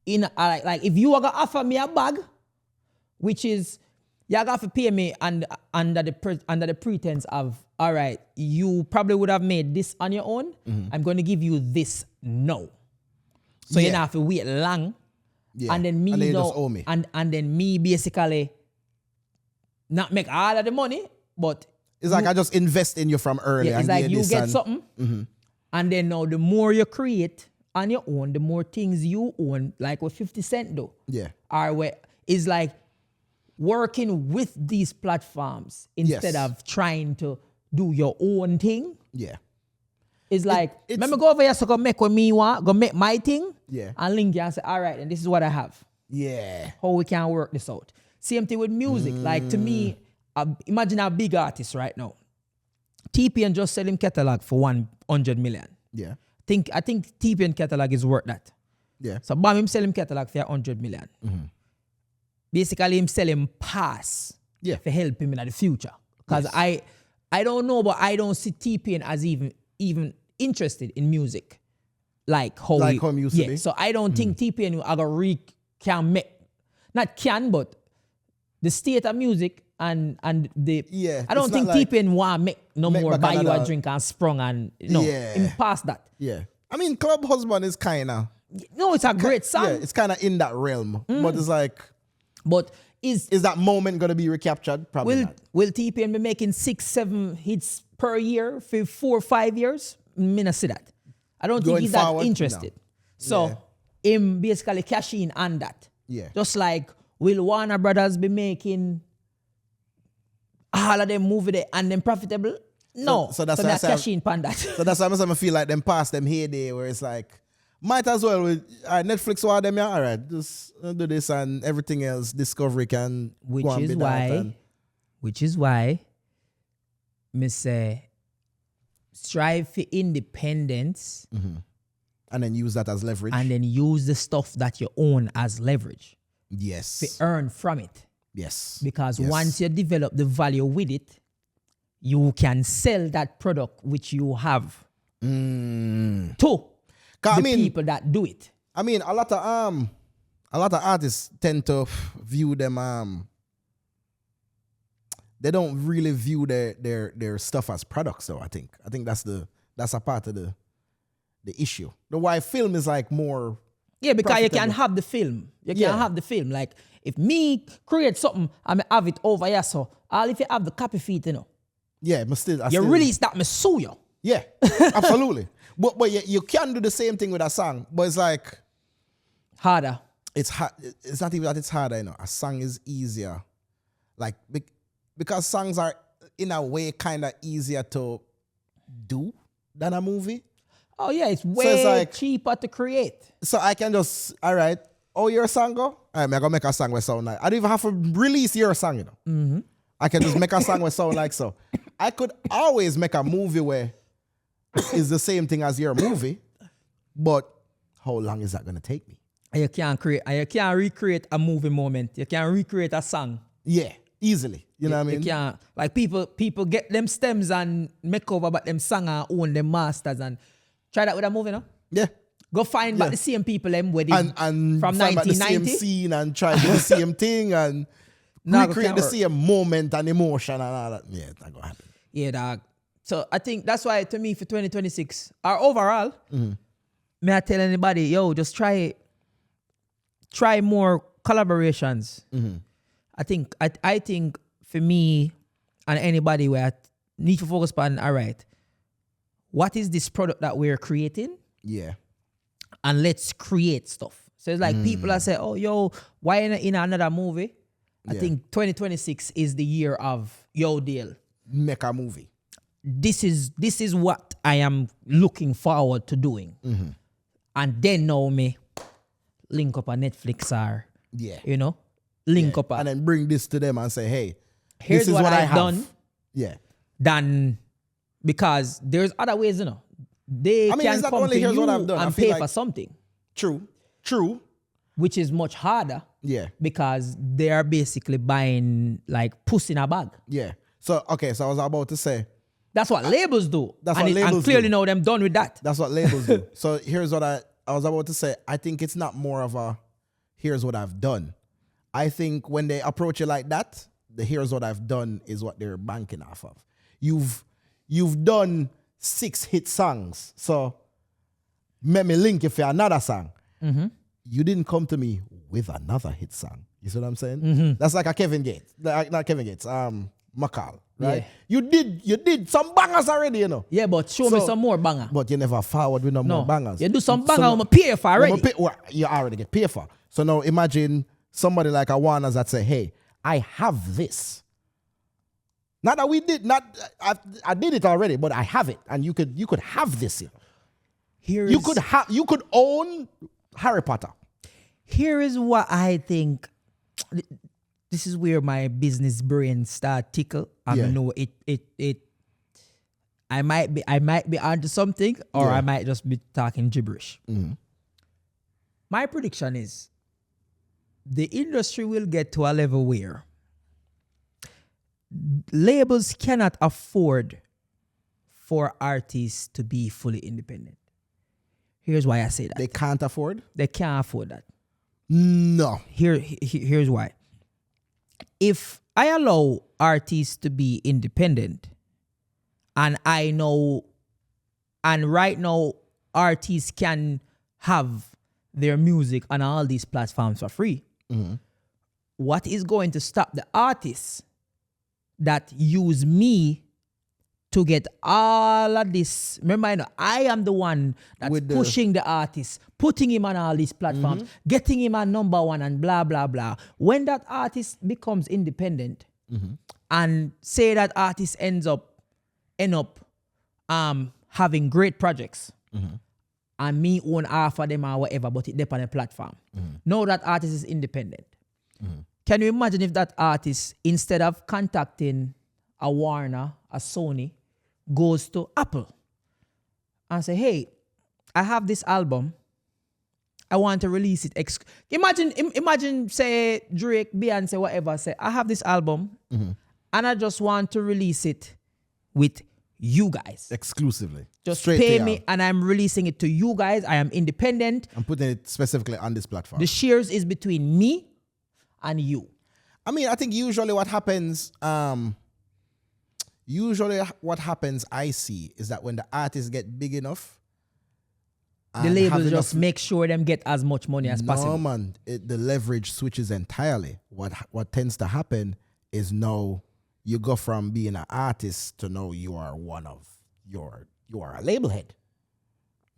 in like if you are gonna offer me a bag, which is you're gonna have to pay me under the pretense of all right, you probably would have made this on your own. I'm going to give you this now. So you don't have to wait long. Yeah. And then me just owe me. And then me basically not make all of the money, but it's like I just invest in you from early. Yeah, it's like you get something. And then now the more you create on your own, the more things you own, like what 50 Cent do. Yeah. Is like working with these platforms instead of trying to do your own thing. Yeah. It's like, let me go over here so go make what me want, go make my thing. Yeah. And link you and say, all right, and this is what I have. Yeah. How we can work this out. Same thing with music. Like to me, imagine a big artist right now. TPN just sell him catalog for 100 million. Yeah. I think TPN catalog is worth that. Yeah. So bam, him sell him catalog for 100 million. Basically, him sell him pass for help him in the future. Because I don't know, but I don't see TPN as even interested in music. Like how he used to be. So I don't think TPN can make, not can, but the state of music and the I don't think TPN want to make more buy you a drink and sprung and him past that. Yeah. I mean, Club Husband is kind of... No, it's a great song. Yeah, it's kind of in that realm. But it's like... But is that moment going to be recaptured? Probably not. Will TPN be making 6-7 hits per year for 4 or 5 years? Me not see that. I don't think he's that interested. No. So him basically cashing on that. Yeah. Just like will Warner Brothers be making all of them movie there and them profitable? No. So that's why cashing on that. So that's why I feel like them past them heyday where it's like might as well with Netflix or them, all right, just do this and everything else Discovery can which is why me say strive for independence, and then use that as leverage. and then use the stuff that you own as leverage Yes. to earn from it. Yes. Because Yes. once you develop the value with it, you can sell that product which you have to the people that do it. I mean, a lot of artists tend to view them. They don't really view their stuff as products, though. I think that's a part of the issue. The why film is like more. Yeah, because profitable. you can have the film. You can have the film. Like if me create something, I may have it over here. So all if you have the copy feed, Yeah, but still, you release that, me sue you. Yeah, absolutely. But you can do the same thing with a song, but it's like Harder. it's hard. It's not even that it's harder. A song is easier, like because songs are in a way kind of easier to do than a movie. Oh yeah, it's way cheaper to create. So I can just, all right, your song go? All right, I'm going to make a song with sound like. I don't even have to release your song, I can just make a song with sound like so. I could always make a movie where it's the same thing as your movie, but how long is that going to take me? You can't recreate a movie moment. You can't recreate a song. Yeah, easily. You know what I mean? You can't. Like people get them stems and make over but them song and own them masters and try that with a movie, no? Yeah. Go find back the same people them with it and from find back 1990. the same scene and try to do the same thing and recreate the same moment and emotion and all that. Yeah, it's not gonna happen. Yeah, dog. So I think that's why to me for 2026 or overall, may I tell anybody, yo, just try more collaborations. I think for me and anybody where I need to focus on, all right, what is this product that we're creating? Yeah. And let's create stuff. So it's like people that say, oh, yo, why in another movie? I think 2026 is the year of, yo, deal. Make a movie. This is what I am looking forward to doing. And then now me link up a Netflix or, link up and then bring this to them and say, hey, here's this is what I've have done. Yeah. Because there's other ways, They can come to you and pay for something. True. Which is much harder. Yeah. Because they are basically buying like puss in a bag. Yeah. So I was about to say. That's what labels do. That's what labels do. And clearly now them done with that. That's what labels do. So here's what I was about to say. I think it's not more of a, here's what I've done. I think when they approach it like that, the here's what I've done is what they're banking off of. You've done 6 hit songs. So let me link you for another song. You didn't come to me with another hit song. You see what I'm saying? That's like a Kevin Gates. Not Kevin Gates. McCall. Right? Yeah. You did some bangers already, Yeah, but show me some more banger. But you never forward with no more bangers. You do some banger, I'm pay for already. You already get paid for. So now imagine somebody like a Warner's that say, hey, I have this. Not that we did, I did it already, but I have it. And you could have this. You could own Harry Potter. Here is what I think. This is where my business brain start tickle. I know it. I might be onto something, or I might just be talking gibberish. My prediction is the industry will get to a level where labels cannot afford for artists to be fully independent. Here's why I say that. They can't afford? They can't afford that. No. Here's why. If I allow artists to be independent, and right now artists can have their music on all these platforms for free, what is going to stop the artists that use me to get all of this? Remember, I am the one that's pushing the artist, putting him on all these platforms, getting him on number one and blah, blah, blah. When that artist becomes independent and say that artist end up having great projects and me own half of them or whatever, but it depends on the platform. Now that artist is independent. Can you imagine if that artist, instead of contacting a Warner, a Sony, goes to Apple and say, hey, I have this album. I want to release it. Imagine, say, Drake, Beyonce, whatever, say, I have this album and I just want to release it with you guys. Exclusively. Just straight pay to me y'all. and I'm releasing it to you guys. I am independent. I'm putting it specifically on this platform. The shares is between me and you. I mean, I think usually what happens, I see is that when the artists get big enough, The label just make sure them get as much money as possible. No, man, the leverage switches entirely. What tends to happen is now you go from being an artist to now you are you are a label head.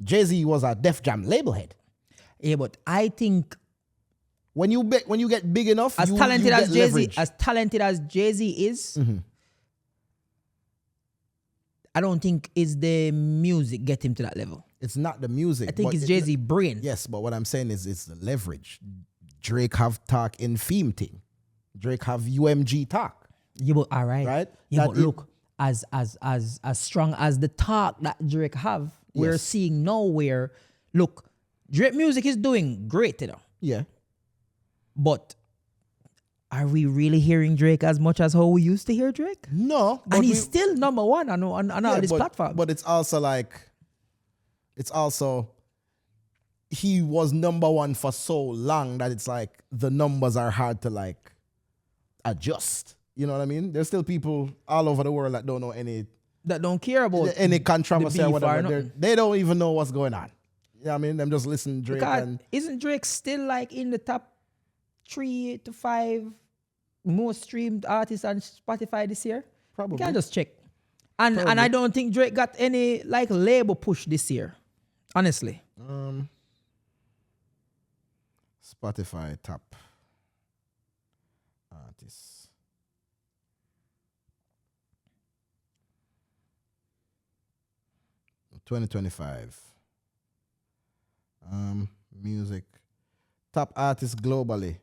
Jay-Z was a Def Jam label head. Yeah, but I think when you get big enough, as you talented get as Jay-Z, leverage. as talented as Jay-Z is, I don't think it's the music get him to that level. It's not the music. I think it's Jay-Z brain. Yes, but what I'm saying is it's the leverage. Drake have talk in theme thing. Drake have UMG talk. Yeah, but all right. Right? Yeah, That but look, as strong as the talk that Drake have, we're Yes. seeing nowhere. Look, Drake music is doing great, Yeah. But are we really hearing Drake as much as how we used to hear Drake? No. And he's still number one on all these platforms. But it's also he was number one for so long that it's like the numbers are hard to like adjust. You know what I mean? There's still people all over the world that don't know that don't care about any controversy or beef or whatever. nothing. They don't even know what's going on. You know what I mean? Them just listen to Drake Because isn't Drake still like in the top 3 to 5 most streamed artists on Spotify this year? Probably. You can just check. And I don't think Drake got any like label push this year. Honestly. Spotify top artists. $2025. Music. Top artists globally.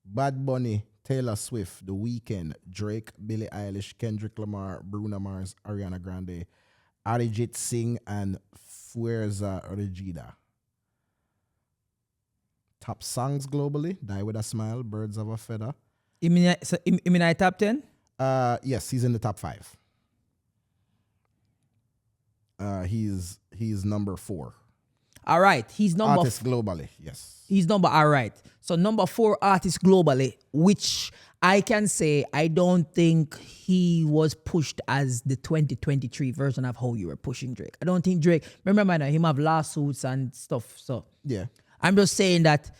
Bad Bunny, Taylor Swift, The Weeknd, Drake, Billie Eilish, Kendrick Lamar, Bruno Mars, Ariana Grande, Arijit Singh, and Fuerza Regida. Top songs globally: Die With a Smile, Birds of a Feather. You mean I top 10? Yes, he's in the top 5. He's number 4. All right. He's number Artist globally, yes. He's number, all right. So number 4 artist globally, which I can say I don't think he was pushed as the 2023 version of how you were pushing Drake. I don't think Drake, remember now, him have lawsuits and stuff. So Yeah. I'm just saying that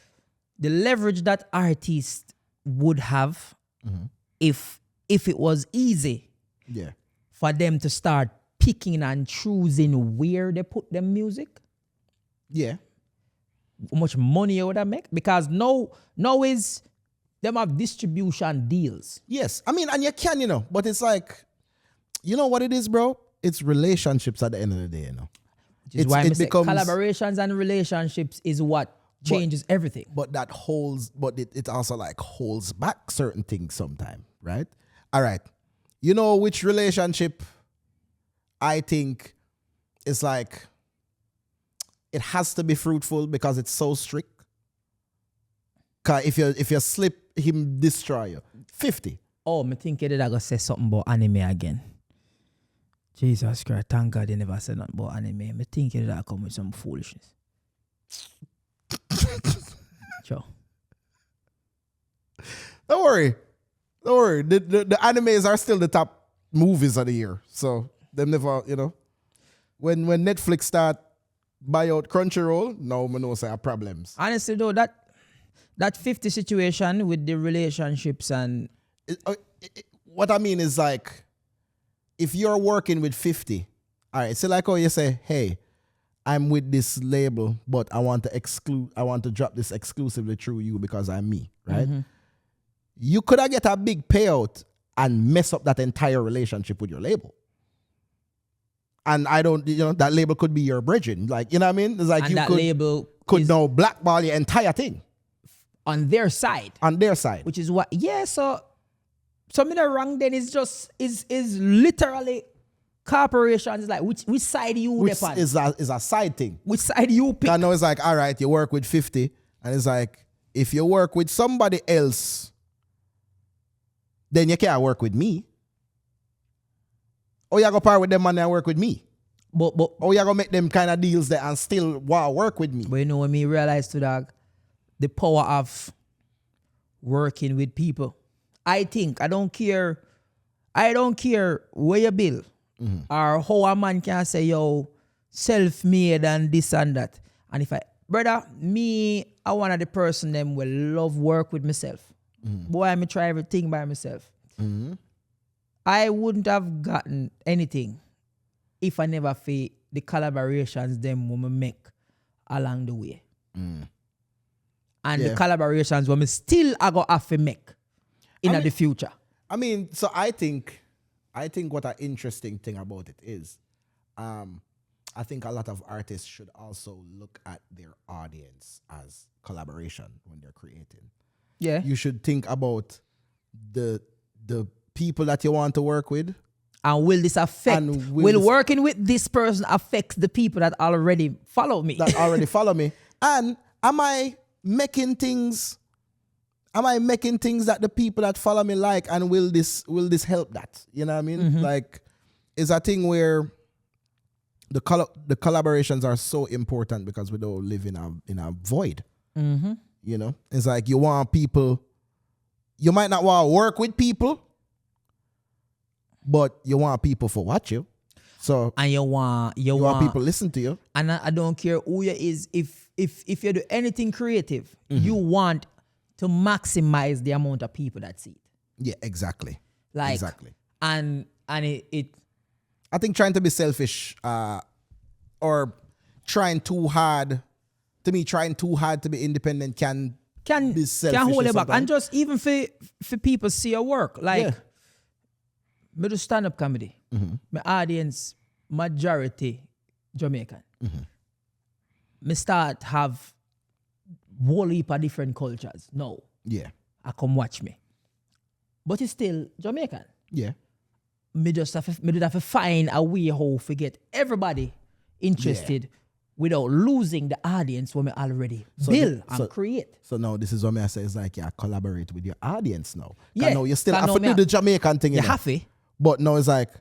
the leverage that artist would have if it was easy Yeah. for them to start picking and choosing where they put their music, Yeah. how much money you would have make? Because now is them have distribution deals. Yes. I mean, and you can, but it's like, you know what it is, bro? It's relationships at the end of the day, Which is why I say collaborations and relationships is what changes everything. But it also like holds back certain things sometimes, right? All right. You know which relationship I think is like, it has to be fruitful because it's so strict. Cause if you slip, him destroy you. 50. Oh, me think that I gonna say something about anime again. Jesus Christ, thank God they never said nothing about anime. Me think that I come with some foolishness. Sure. Don't worry. The animes are still the top movies of the year. So them never, when Netflix start buy out Crunchyroll, now I know say have problems. Honestly though, that 50 situation with the relationships and What I mean is like, if you're working with 50, all right, so like how you say, hey, I'm with this label, but I want to drop this exclusively through you because I'm me, right? You could have get a big payout and mess up that entire relationship with your label. And I don't, that label could be your brethren. Like, you know what I mean? It's like and that label could now blackball your entire thing. On their side. On their side. Which is what, so something wrong then is literally corporations, like which side you Which depend? is a side thing. Which side you pick? I know it's like, all right, you work with 50, and it's like, if you work with somebody else, then you can't work with me. Or you go part with them and work with me. But or you go make them kind of deals there and still work with me. But you know, when me realize to dog, the power of working with people. I don't care where you build or how a man can say, yo, self-made and this and that. And if I one of the person them will love work with myself. Boy, I try everything by myself. I wouldn't have gotten anything if I never feel the collaborations them will make along the way. And the collaborations will still I go have to make in the future. I mean, so I think what an interesting thing about it is, I think a lot of artists should also look at their audience as collaboration when they're creating. Yeah. You should think about the people that you want to work with. And will this affect, will working with this person affect the people that already follow me? And am I making things that the people that follow me like, and will this help that? You know what I mean? Like, it's a thing where the collaborations are so important because we don't live in a void. You know, it's like you want people, you might not want to work with people, but you want people to watch you. So and you want people listen to you. And I don't care who you is. If you do anything creative, you want to maximize the amount of people that see it. Yeah, exactly. Like exactly. And it I think trying to be selfish or trying too hard to be independent can be selfish. Can hold it back. And just even for people see your work. Like me do stand-up comedy. My audience majority Jamaican. Me start have whole heap of different cultures. No. Yeah. I come watch me. But it's still Jamaican. Yeah. Me just have to find a way how to get everybody interested without losing the audience when we already build and create. So now this is what I say, is like collaborate with your audience now. Yeah. Now you still have to do the Jamaican thing. You have to. But now it's like,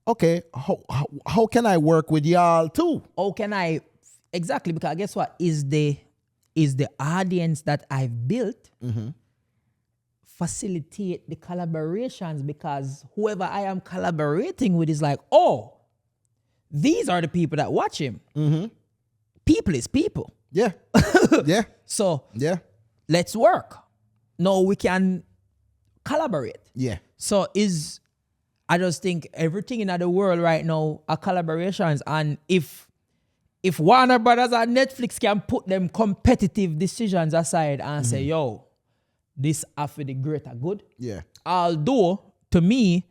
okay, how can I work with y'all too? How can I exactly, because guess what? Is the audience that I've built facilitate the collaborations, because whoever I am collaborating with is like, oh, these are the people that watch him. People is people. Yeah. Yeah. So let's work. No, we can collaborate. Yeah. So I just think everything in the world right now are collaborations. And if Warner Brothers or Netflix can put them competitive decisions aside and say, yo, this after the greater good. Yeah. Although, to me,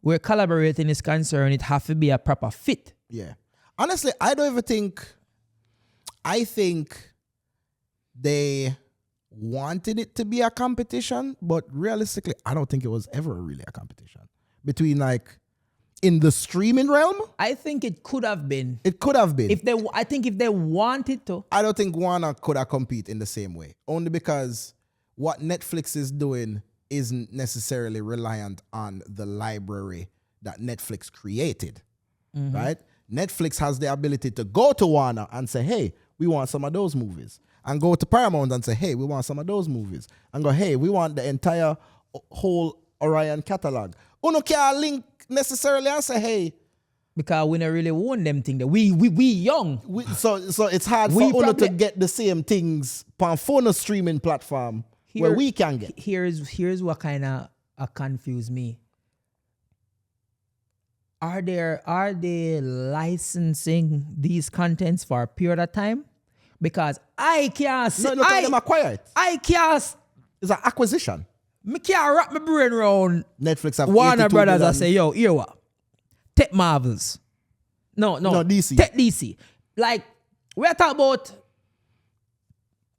where collaborating is concerned, it have to be a proper fit. Yeah. Honestly, I think they wanted it to be a competition, but realistically, I don't think it was ever really a competition. Between in the streaming realm? I think it could have been. It could have been. I think if they wanted to. I don't think Warner could have competed in the same way. Only because what Netflix is doing isn't necessarily reliant on the library that Netflix created. Right? Netflix has the ability to go to Warner and say, hey, we want some of those movies. And go to Paramount and say, hey, we want some of those movies. And go, hey, we want the entire whole Orion catalog. Uno can't link necessarily and say, hey. Because we don't really want them things. We young. So it's hard for Uno to get the same things on phone streaming platform where we can get. Here's what kind of confuse me. Are they licensing these contents for a period of time? Because I can't see. No, them acquire it. I can't. It's an acquisition. Me can't wrap my brain around Netflix have Warner Brothers and say, yo, here what? Take Marvels. No, DC. Take DC. Like, we're talking about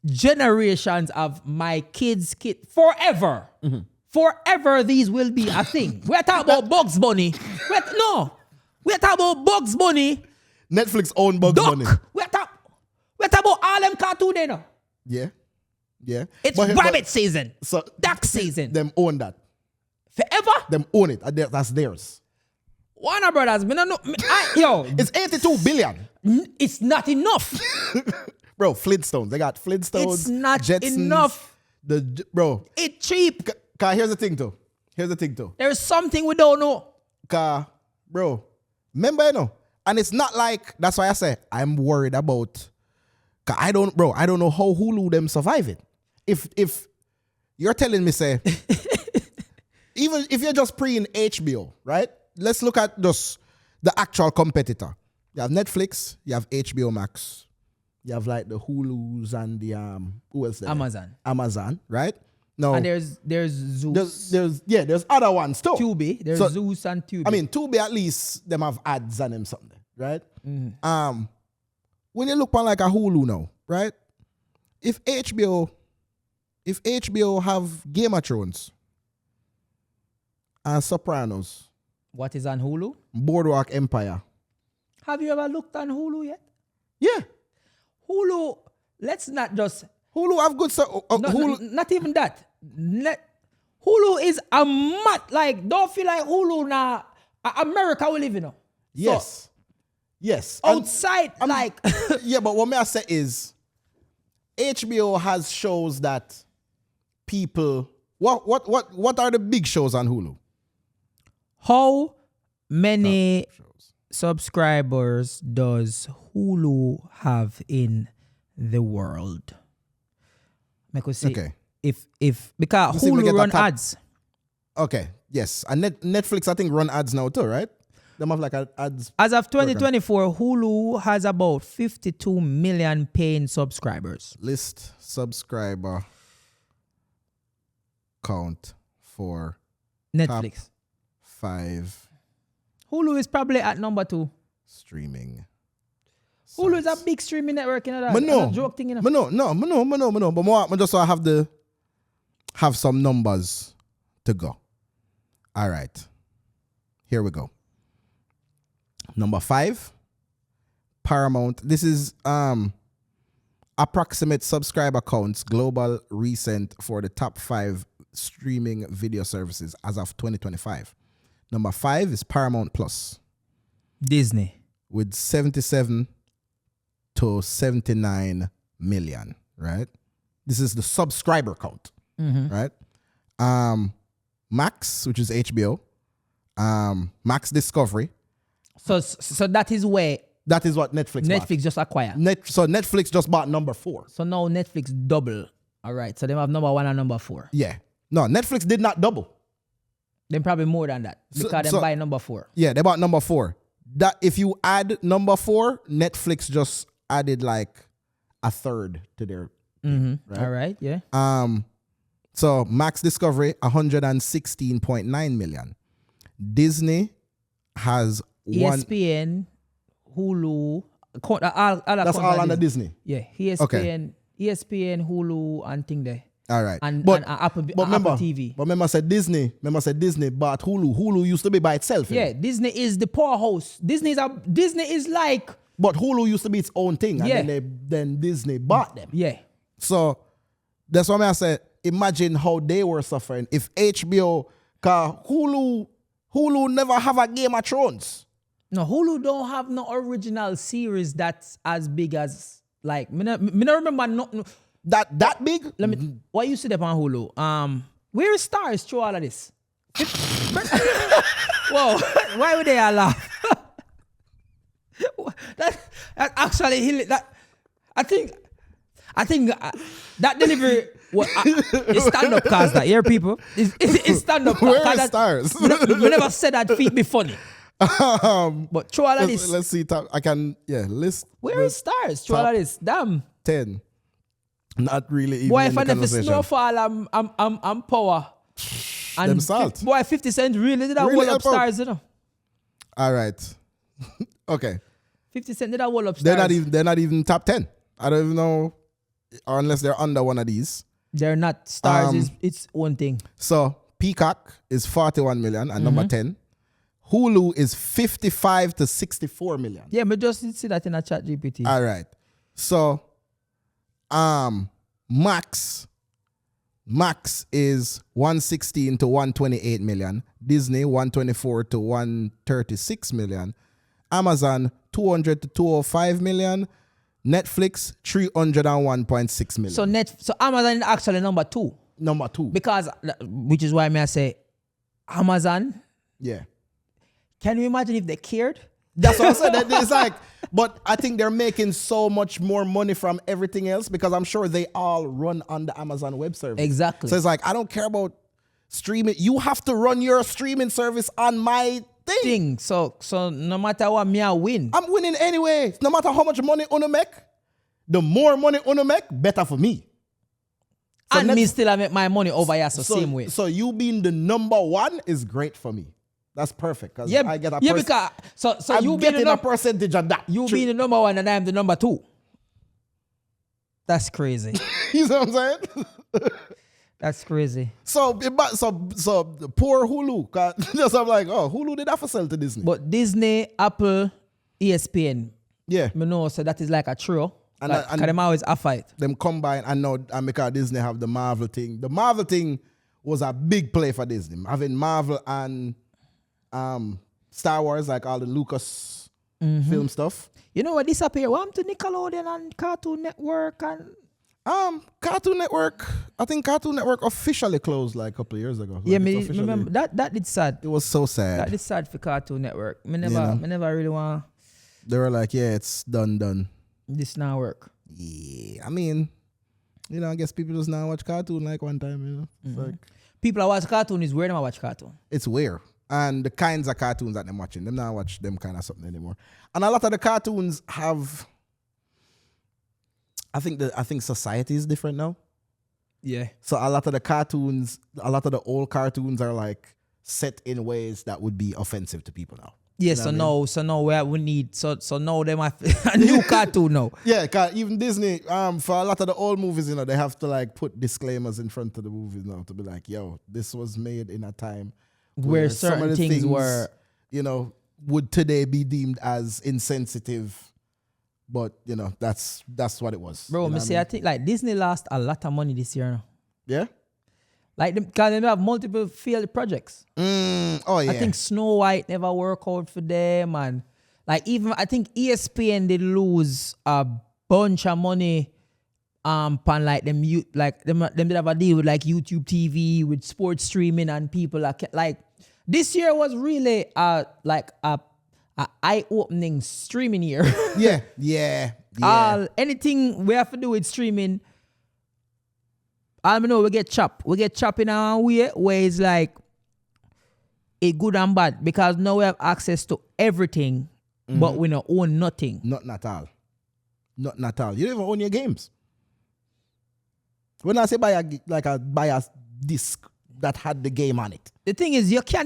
generations of my kids' forever. Forever these will be a thing. We're talking about Bugs Bunny. We talk about Bugs Bunny. Netflix own Bugs Bunny. We talk about all them cartoon there now. Yeah. Yeah. It's rabbit season. So Duck season. Them own that. Forever? Them own it. That's theirs. Warner Brothers, yo. It's 82 billion. It's not enough. Bro, Flintstones. They got Flintstones. It's not Jetsons, enough. Bro. It's cheap. Cause here's the thing too. There's something we don't know. Cause, bro, remember, and it's not like, that's why I say, I'm worried about, cause I don't know how Hulu them survive it. If you're telling me, say, even if you're just pre in HBO, right? Let's look at just the actual competitor. You have Netflix, you have HBO Max, you have like the Hulus and the who else there? Amazon, right? No. And there's Zeus. There's other ones too. Tubi. There's Zeus and Tubi. I mean, Tubi at least them have ads and them something, right? Mm-hmm. When you look on like a Hulu now, right? If HBO have Game of Thrones and Sopranos. What is on Hulu? Boardwalk Empire. Have you ever looked on Hulu yet? Yeah. Hulu, let's not just... Hulu have good stuff. Hulu, not even that. Hulu is a like, don't feel like Hulu now, America we live in. Yes. Yes. Outside, yeah, but what may I say is, HBO has shows that people... What are the big shows on Hulu? How many subscribers does Hulu have in the world? Because okay. If because Hulu run ads. Okay, yes. And Netflix, I think, run ads now too, right? They have like ads. As of 2024, Hulu has about 52 million paying subscribers. List subscriber count for Netflix. Top 5. Hulu is probably at number 2. Streaming. Hulu is a big streaming network, that. No. Joke thing, No. But more, I just so I have some numbers to go. All right. Here we go. Number 5, Paramount. This is approximate subscriber counts, global recent for the top 5 streaming video services as of 2025. Number 5 is Paramount Plus. Disney. With 77 to 79 million, right? This is the subscriber count, right? Max, which is HBO, Max Discovery. So that is where... That is what Netflix bought. just acquired. So Netflix just bought number 4. So now Netflix double. All right. So they have number 1 and number 4. Yeah. No, Netflix did not double. Then probably more than that. Because they buy number 4. Yeah, they bought number 4. That if you add number 4, Netflix just added like a third to their thing, right? All right, yeah. So Max Discovery 116.9 million. Disney has ESPN, Hulu, that's all under Disney. Yeah, ESPN, Hulu, and thing there. All right, and Apple TV. But remember, I said Disney bought Hulu. Hulu used to be by itself. Yeah, Disney is the powerhouse. Disney is like. But Hulu used to be its own thing, and then Disney bought them. Yeah. So that's why I said, imagine how they were suffering if HBO, cause Hulu never have a Game of Thrones. No, Hulu don't have no original series that's as big as like. Me not remember no. That big? Let me. What you see there on Hulu? Where is Stars through all of this? Whoa! Why would they all laugh? that actually I think that delivery is stand up cause that here people it's stand up. Where is Stars? We never said that feet be funny. But through all of this, let's see. I can list. Where is Stars? Through all of this, damn. 10. Not really even. Boy, if I never snowfall, I'm power. And them salt. Boy, 50 Cent really did that Really wall up Stars, you know. All right. Okay. 50 Cent did that wall up Stars. They're not even top 10. I don't even know, or unless they're under one of these. They're not. Stars is its own thing. So Peacock is 41 million and number 10. Hulu is 55 to 64 million. Yeah, but just see that in a chat GPT. All right. So, Max is 116 to 128 million. Disney 124 to 136 million. Amazon 200 to 205 million. Netflix 301.6 million. So Amazon is actually number 2. Number 2. Because, which is why I say Amazon. Yeah. Can you imagine if they cared? That's what I said. It's like, but I think they're making so much more money from everything else because I'm sure they all run on the Amazon Web Service. Exactly. So it's like, I don't care about streaming. You have to run your streaming service on my thing. So no matter what, me I win. I'm winning anyway. No matter how much money Uno make, the more money Uno make, better for me. So and me still I make my money over here, same way. So you being the number 1 is great for me. That's perfect because I get because so I'm you getting a percentage of that. You being the number 1 and I'm the number 2. That's crazy. You know what I'm saying? That's crazy. So poor Hulu. Just I'm like, oh, Hulu did have to sell to Disney. But Disney, Apple, ESPN. Yeah. Me know, so that is like a trio. And them always a fight. Them combine and because Disney have the Marvel thing. The Marvel thing was a big play for Disney. Having Marvel and Star Wars, like all the Lucas film stuff. You know what disappear? What happened to Nickelodeon and Cartoon Network and Cartoon Network. I think Cartoon Network officially closed like a couple of years ago. Yeah, me remember that did sad. It was so sad. That did sad for Cartoon Network. Me never really want. They were like, yeah, it's done. This now work. Yeah, I mean, I guess people just now watch cartoon like one time. It's like people that watch cartoon is where them watch cartoon. It's weird. And the kinds of cartoons that they're watching, them not watch them kind of something anymore. And a lot of the cartoons have, I think society is different now. Yeah. So a lot of the old cartoons are like set in ways that would be offensive to people now. Yeah, so now we need so now them have a new cartoon now. Yeah, cause even Disney, for a lot of the old movies, they have to like put disclaimers in front of the movies now to be like, yo, this was made in a time where certain things were, would today be deemed as insensitive, but that's what it was. Bro, I think like Disney lost a lot of money this year now. Yeah. Like because they have multiple failed projects. Oh yeah. I think Snow White never worked out for them, and like even I think ESPN did lose a bunch of money. Pan like them did have a deal with like YouTube TV with sports streaming and people like this year was really a eye-opening streaming year. Yeah. Anything we have to do with streaming. I know we get chopped. We get chopped in our way where it's like a good and bad because now we have access to everything, but we don't own nothing. Not at all. You don't even own your games. When I say buy a disc that had the game on it. The thing is, you can,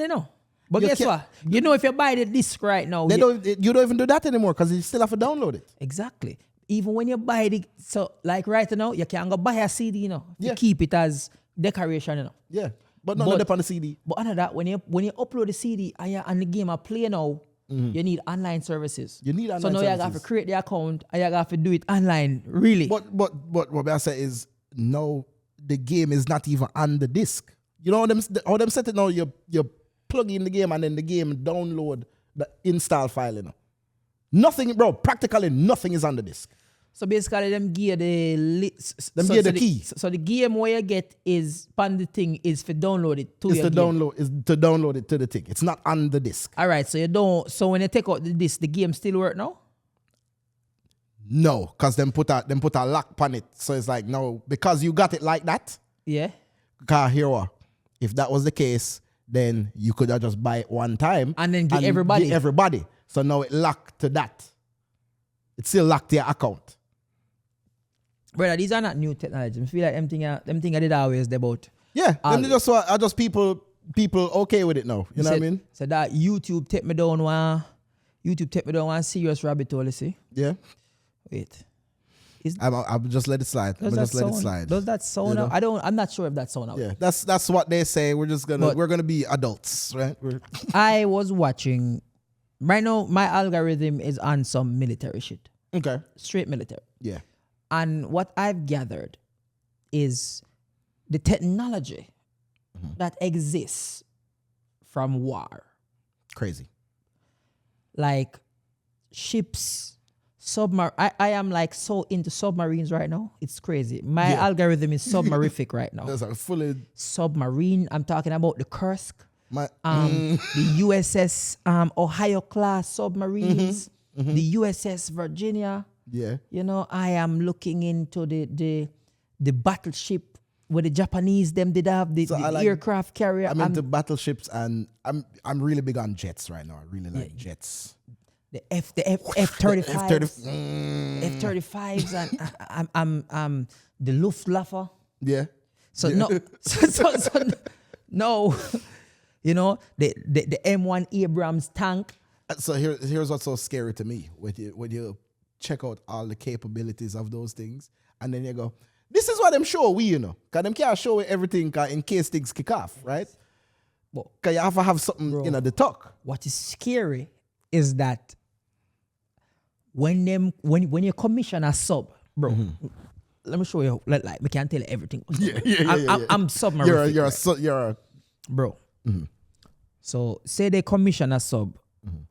But guess what? If you buy the disc right now, you don't even do that anymore because you still have to download it. Exactly. Even when you buy so like right now, you can go buy a CD, Yeah. to keep it as decoration, Yeah, but not up on the CD. But under that, when you upload the CD and the game are playing now, you need online services. You need online services. So now you have to create the account and you have to do it online, really. But what I say is, no, the game is not even on the disc. You know how them set it now, you plug in the game and then the game download the install file, Nothing, bro, practically nothing is on the disc. So basically, them gear the key. So the game where you get is pan the thing is for download it to your game. Is to download it to the thing. It's not on the disc. All right, so you don't. So when you take out the disc, the game still work now? No, because them put a lock on it. So it's like no, because you got it like that. Yeah. Because here what? If that was the case, then you could have just buy it one time and then give everybody. So now it locked to that. It's still locked to your account. Brother, these are not new technology. I feel like them thing I did always about. Yeah, them are just people okay with it now. You know what I mean? So that YouTube take me down one serious rabbit hole, you see? Yeah. Wait. I'll just let it slide. I'm just let it slide. Does that sound out? I'm not sure if that sound out. Yeah, that's what they say. We're gonna be adults, right? I was watching. Right now, my algorithm is on some military shit. Okay. Straight military. Yeah. And what I've gathered is the technology that exists from war. Crazy. Like ships, I am like so into submarines right now. It's crazy. My algorithm is submarific right now. That's like fully submarine. I'm talking about the Kursk. the The USS Ohio class submarines, the USS Virginia. Yeah. You know, I am looking into the battleship where the Japanese them did have the aircraft carrier. I'm into battleships, and I'm really big on jets right now. I really like jets. The F-35s, F-35s, and I'm the Luftwaffe. Yeah. So no, no, you know the M1 Abrams tank. So here's what's so scary to me when you check out all the capabilities of those things, and then you go, this is what them show we, you know, because them can't show everything in case things kick off, right? Because you have to have something in the talk. What is scary is that when you commission a sub, bro. Let me show you. Like we can't tell you everything. I'm submarine. You're a bro. So say they commission a sub,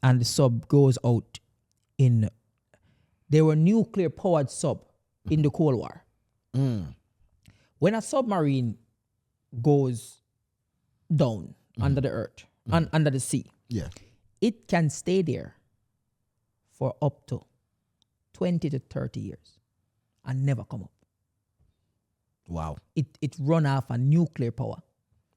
and the sub goes out in. They were nuclear powered sub in the Cold War. When a submarine goes down under the earth, under the sea, it can stay there for up to 20 to 30 years and never come up. Wow. It run off a nuclear power.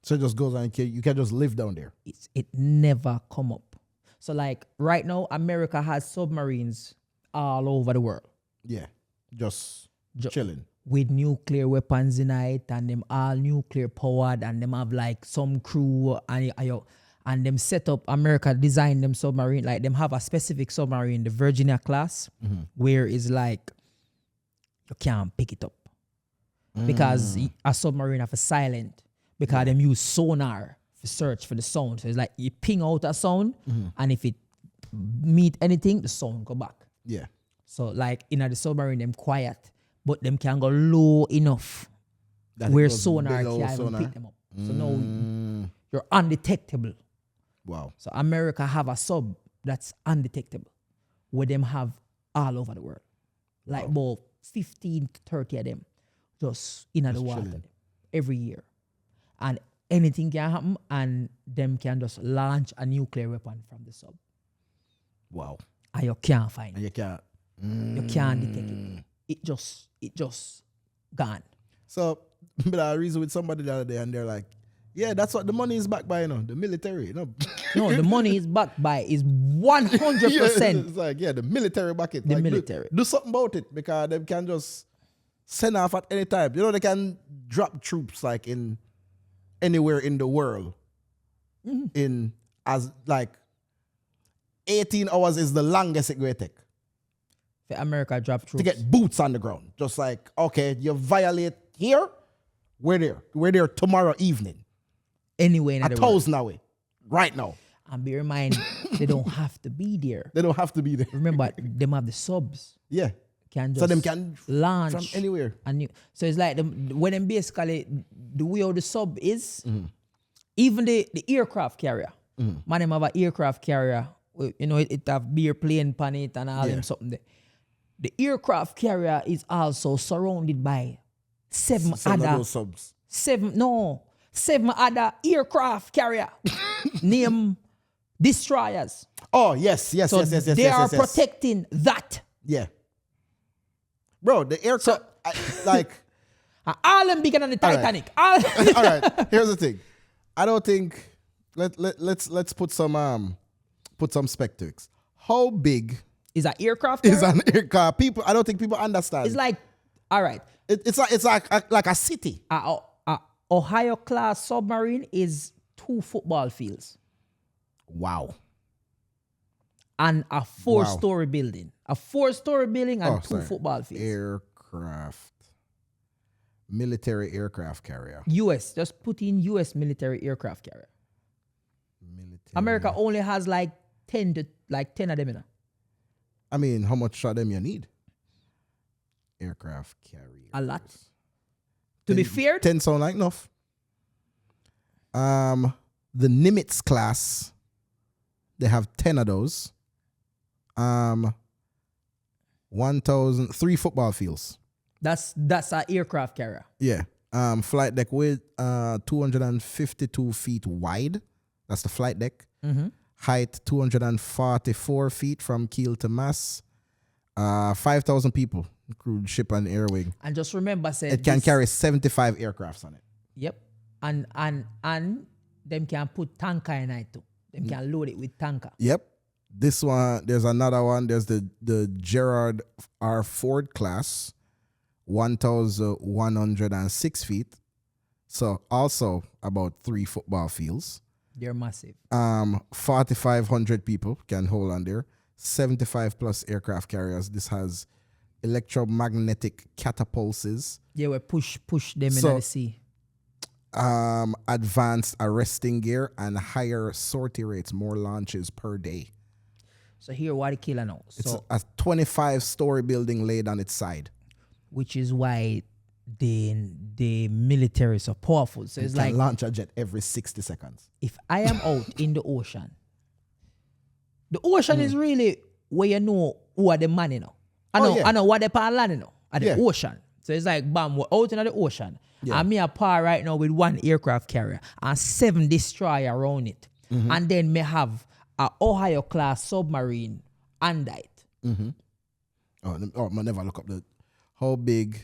So it just goes on, you can just live down there. It never come up. So like right now, America has submarines all over the world. Yeah. Just chilling. With nuclear weapons in it, and them all nuclear powered, and them have like some crew, and them set up, America designed them submarine, like them have a specific submarine, the Virginia class, where it's like you can't pick it up. Because a submarine have a silent, because them use sonar to search for the sound. So it's like you ping out a sound, and if it meet anything, the sound go back. Yeah. So like in the submarine, them quiet, but them can go low enough where sonar can't even pick them up. So now you're undetectable. Wow. So America have a sub that's undetectable, where them have all over the world. Like about 15 to 30 of them just in the water every year. And anything can happen, and them can just launch a nuclear weapon from the sub. Wow. And you can't find and it. You can't. You can't detect it. It just gone. So, but I reasoned with somebody the other day, and they're like, yeah, that's what the money is backed by, you know, the military. You know? No, the money is backed by is 100%. It's like, the military back it. The like, military. Do something about it, because they can just send off at any time. You know, they can drop troops like in anywhere in the world. In as like 18 hours is the longest it will take. The America drop troops. To get boots on the ground. Just like, okay, you violate here, we're there. We're there tomorrow evening. Anyway, in 1,000 away. Right now. And bear in mind, they don't have to be there. They don't have to be there. Remember, them have the subs. Yeah. Can just so them can launch from anywhere. So it's like when them basically the way how the sub is, even the aircraft carrier. Man, them have an aircraft carrier. You know, it have beer plane pan it and all them something there. The aircraft carrier is also surrounded by seven other subs. Seven other aircraft carrier named destroyers. Oh, yes. So they are protecting that. Yeah. Bro, the aircraft, like... all them bigger than the Titanic. All right, here's the thing. I don't think... Let's put some spectacs. How big... is an aircraft carrier? Is an aircraft. I don't think people understand. It's like, all right. It's like a city. Ohio class submarine is 2 football fields. Wow. And a 4-story building. A 4-story building and 2 football fields. military aircraft carrier. US, just put in US military aircraft carrier. America only has like 10 of them, you know. I mean, how much of them you need? Aircraft carrier. A lot. To be fair, 10 sound like enough. The Nimitz class, they have 10 of those. 3 football fields. That's an aircraft carrier. Yeah. Flight deck with 252 feet wide. That's the flight deck. Mm-hmm. Height 244 feet from keel to mast. 5,000 people, crewed ship and air wing. And just remember, said it can carry 75 aircrafts on it. Yep. And them can put tanker in it too. Them can load it with tanker. Yep. This one, there's another one. There's the Gerard R. Ford class, 1,106 feet. So also about 3 football fields. They're massive. 4,500 people can hold on there. 75 plus aircraft carriers. This has electromagnetic catapulses. Yeah, we push them in the sea. Advanced arresting gear and higher sortie rates, more launches per day. So here what the killer now. It's a 25-story building laid on its side. Which is why the military is so powerful. So it's like launch a jet every 60 seconds. If I am out in the ocean, the ocean is really where you know who are the man, you know. I know what they are land, you know, at the ocean. So it's like, bam, we're out in the ocean. Yeah. And me a par right now with 1 aircraft carrier and 7 destroyer around it. Mm-hmm. And then me have a Ohio class submarine under it. Mm-hmm. I never look up how big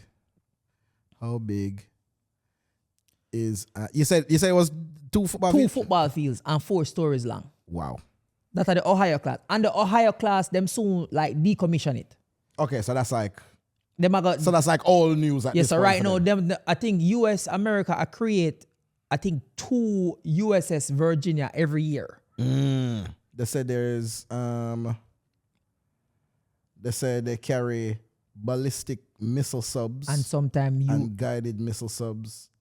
is you said it was 2 football fields? 2 football fields and 4 stories long. Wow. That's the Ohio class. And the Ohio class, them soon like decommission it. Okay, so that's like so that's like all news at this so point. Right now, I think America create 2 USS Virginia every year. They said they carry ballistic missile subs and sometimes guided missile subs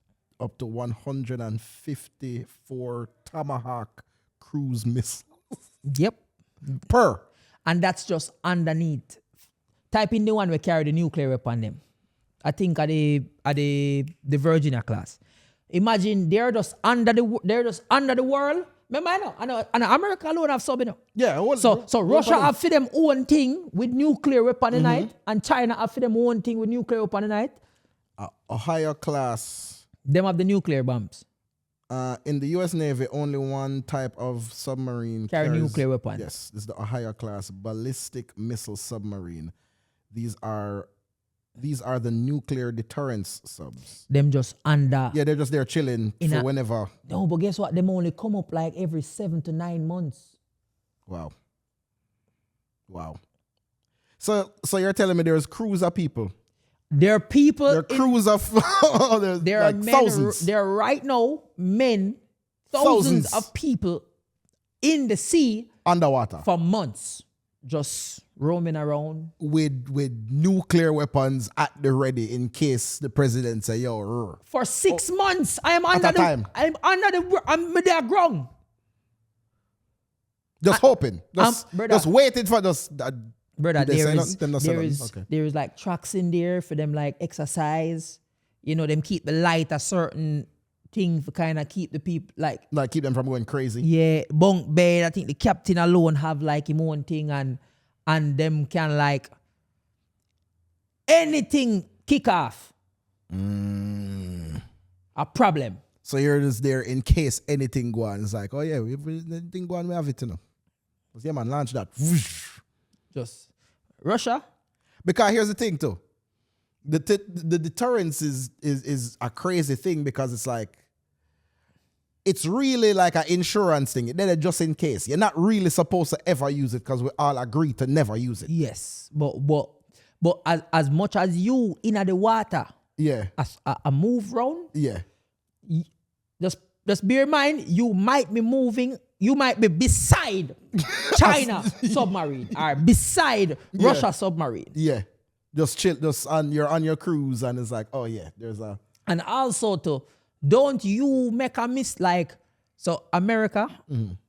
up to 154 Tomahawk cruise missiles. Yep. Per. And that's just underneath. Type in the one we carry the nuclear weapon them. I think at the Virginia class. Imagine they're just under the world. Remember, I know America alone have sub, you know. Yeah. So Russia have for them own thing with nuclear weapon tonight, and China have for them own thing with nuclear weapon tonight. Ohio class. Them have the nuclear bombs. In the U.S. Navy, only one type of submarine carries nuclear weapon. Yes, this is the Ohio class ballistic missile submarine. These are the nuclear deterrence subs. Them just under. Yeah, they're just there chilling for whenever. No, but guess what? Them only come up like every 7 to 9 months. Wow. So you're telling me there's crews of people? There are people. There are crews of. There like are men. Thousands. There are right now thousands of people in the sea underwater for months, just roaming around with nuclear weapons at the ready in case the president say, "Yo." For 6 months, I'm under their ground. Just hoping, just waiting for this. Brother, there is like tracks in there for them like exercise. You know, them keep the light a certain thing for kind of keep the people like keep them from going crazy. Yeah, bunk bed. I think the captain alone have like his own thing and them can like anything kick off. A problem. So you're just there in case anything go on. It's like, oh yeah, if anything go on, we have it, you know. Yeah, man, launch that. Just Russia. Because here's the thing too. The deterrence is a crazy thing because it's like it's really like an insurance thing. They're just in case. You're not really supposed to ever use it because we all agree to never use it. Yes, but as much as you in the water, yeah, as a move round, yeah, just bear in mind you might be moving. You might be beside China submarine or beside Russia submarine. Yeah. just chill, you're on your cruise, and it's like, oh yeah, there's a. And also, don't you make a miss like so America.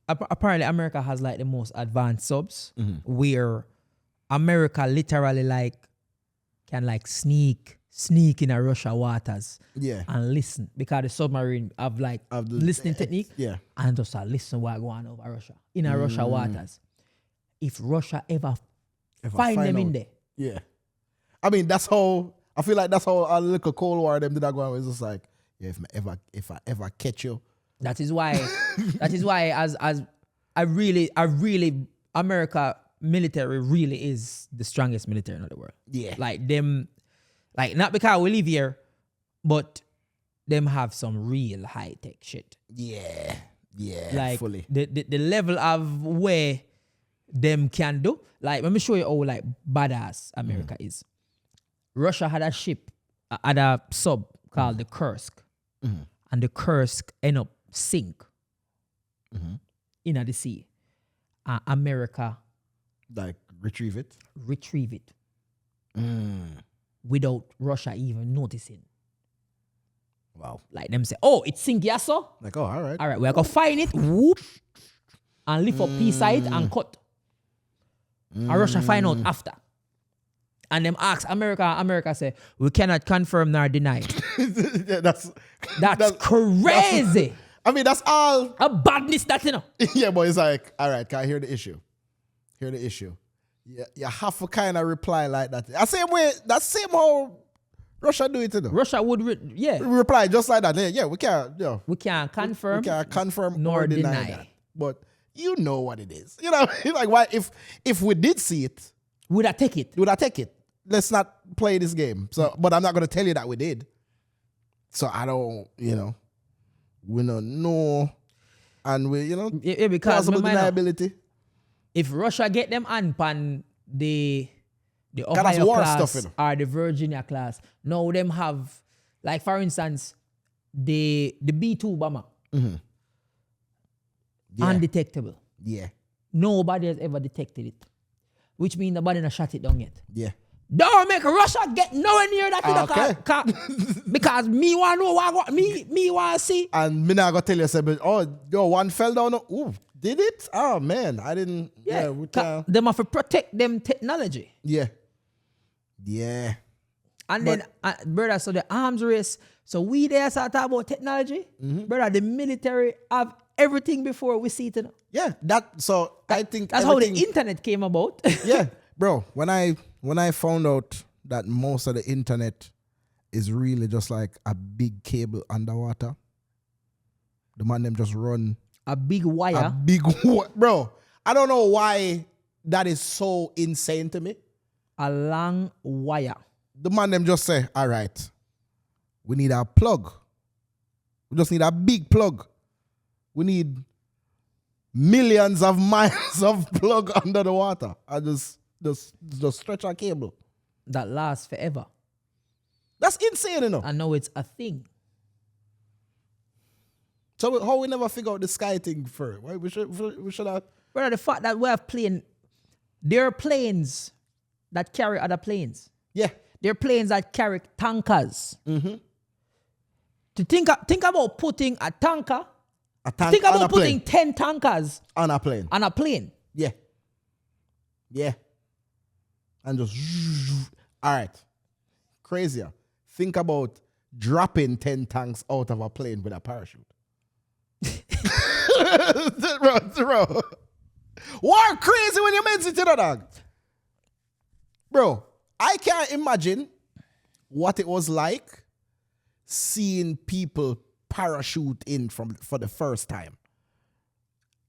Apparently, America has like the most advanced subs, where America literally like can like sneak in a Russia waters, and listen because the submarine have like the listening technique, and just listen what going on over Russia in a Russia waters. If Russia ever find them in there, I mean that's how I feel like that's how a little Cold War them did that going. It's just like if I ever catch you. That is why as I really America military really is the strongest military in the world. Yeah. Like them, like not because we live here, but them have some real high tech shit. Yeah. Yeah. Like fully. The level of where them can do. Like let me show you how like badass America is. Russia had a ship, had a sub called the Kursk. And the Kursk end up sink in the sea. America like retrieve it without Russia even noticing. Wow. Like them say, oh, it sink, yes, sir? Like, oh, all right. All right, we're going to find it, whoop, and lift up piece side and cut. And Russia find out after. And them ask America say, we cannot confirm nor deny. that's crazy. I mean, that's all. A badness that, you know. Yeah, but it's like, all right, can I hear the issue? Hear the issue. Yeah, you have to kind of reply like that. That's same how Russia do it, you know. Russia would, reply just like that. Yeah, we can't, you know. We can't confirm. We can't confirm nor deny that. But you know what it is. You know, like why if we did see it, would I take it? Let's not play this game. So, but I'm not going to tell you that we did. So I don't, you know, we don't know. And we, you know, because possible deniability. If Russia get them on the Ohio class stuff, or the Virginia class, now them have, like for instance, the B-2 bomber. Undetectable. Yeah. Nobody has ever detected it. Which means nobody has shot it down yet. Yeah. Don't make Russia get nowhere near that. Because me want to know what me want to see. And me not going to tell you, one fell down. Ooh, did it? Oh, man. I didn't. Yeah. Them have to protect them technology. Yeah. Yeah. And then, brother, so the arms race. So we there start talk about technology. Brother, the military have everything before we see it. Yeah. I think that's how the internet came about. Yeah. Bro, when I found out that most of the internet is really just like a big cable underwater, the man them just run a big wire. Bro, I don't know why that is so insane to me. A long wire. The man them just say, all right, we need a plug. We just need a big plug. We need millions of miles of plug under the water. I just stretch a cable. That lasts forever. That's insane, you know. I know it's a thing. So how we never figure out the sky thing first? Why we should have. Brother, the fact that we have there are planes that carry other planes. Yeah. There are planes that carry tankers. To think about putting a tanker. Think about putting 10 tankers on a plane. On a plane. Yeah. Yeah. And just, all right, crazier. Think about dropping 10 tanks out of a plane with a parachute. Bro. War crazy when you mention it, dog. Bro, I can't imagine what it was like seeing people parachute in for the first time.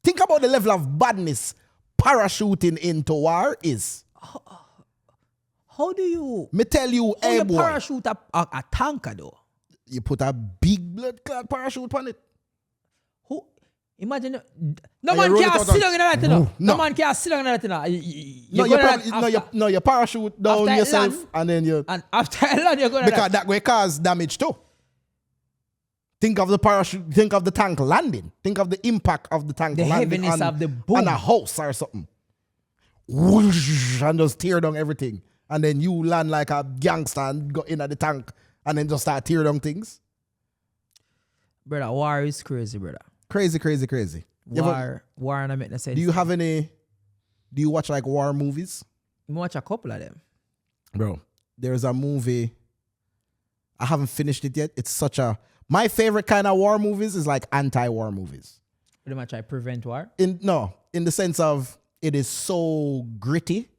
Think about the level of badness parachuting into war is. How do you... Me tell you, how you parachute a tanker, though? You put a big blood-clad parachute on it. Who? Imagine... No man can sit down in that, you know. No man can sit down in that, you know. No, you parachute down yourself land, and then you... And after land, you're going to... Because that way cause damage too. Think of the parachute, think of the tank landing. Think of the impact of the tank landing. The heaviness of the boom. On a house or something. Whoosh, and just tear down everything. and then you land like a gangster and go in at the tank and then just start tear down things. Brother, war is crazy, brother. Crazy. War and I make no sense. Do you watch like war movies? I watch a couple of them. Bro, there's a movie. I haven't finished it yet. It's my favorite kind of war movies is like anti-war movies. Pretty much I prevent war? In the sense of it is so gritty.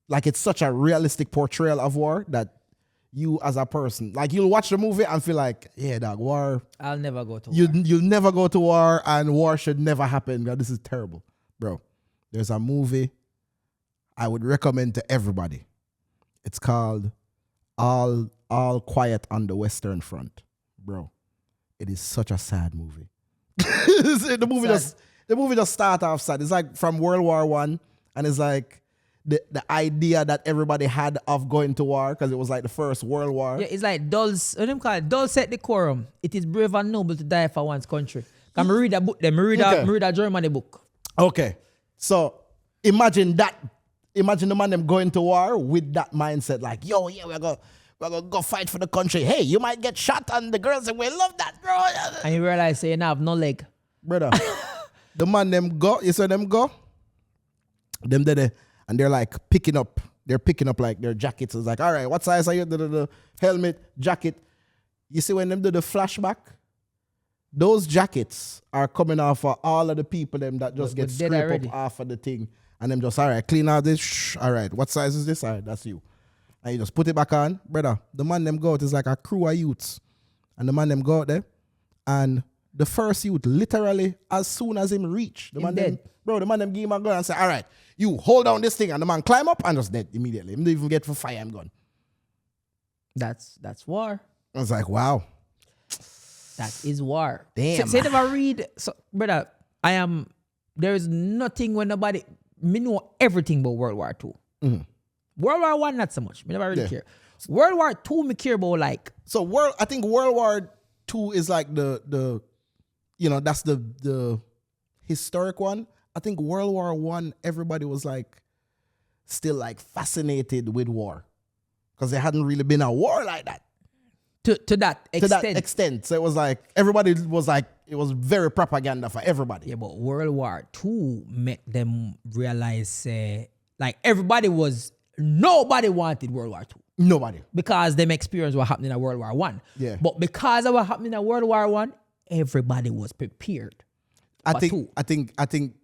Like it's such a realistic portrayal of war that you as a person, like you'll watch the movie and feel like, yeah, dog, war. I'll never go to war. war. You'll never go to war and war should never happen. God, this is terrible. Bro, there's a movie I would recommend to everybody. It's called All Quiet on the Western Front. Bro, it is such a sad movie. The movie just starts off sad. It's like from World War I, and it's like the idea that everybody had of going to war because it was like the first World War. Yeah, it's like dull set decorum. It is brave and noble to die for one's country. Can read a book? Then read a Germany book. Okay, so imagine that. Imagine the man them going to war with that mindset, like, yo, yeah, we're gonna go fight for the country. Hey, you might get shot, and the girls say, we love that, bro. And you realize you have no leg. Brother, the man them go, you saw them go? Them there, and they're like picking up like their jackets. It's like, all right, what size are you? The helmet, jacket. You see when them do the flashback? Those jackets are coming off for all of the people them that just get scraped up off of the thing. And them just, all right, clean out this. Shh, all right, what size is this? All right, that's you. And you just put it back on. Brother, the man them go out is like a crew of youths. And the man them go out there. And the first youth, literally, as soon as him reach, the man them give him a gun and say, all right, you hold down this thing. And the man climb up and just dead immediately. Him didn't even get for fire him gun. That's war. I was like, wow. That is war. Damn. Say never read. So, brother, there is nothing when nobody, me know everything about World War II. Mm-hmm. World War I, not so much. Me never really care. World War II, me care about like. So I think World War II is like the that's the historic one. I think World War I, everybody was like still like fascinated with war because there hadn't really been a war like that. To that extent. So it was like, everybody was like, it was very propaganda for everybody. Yeah, but World War II made them realize, like nobody wanted World War II. Nobody. Because them experience what happened in World War I. Yeah. But because of what happened in World War I, everybody was prepared. I think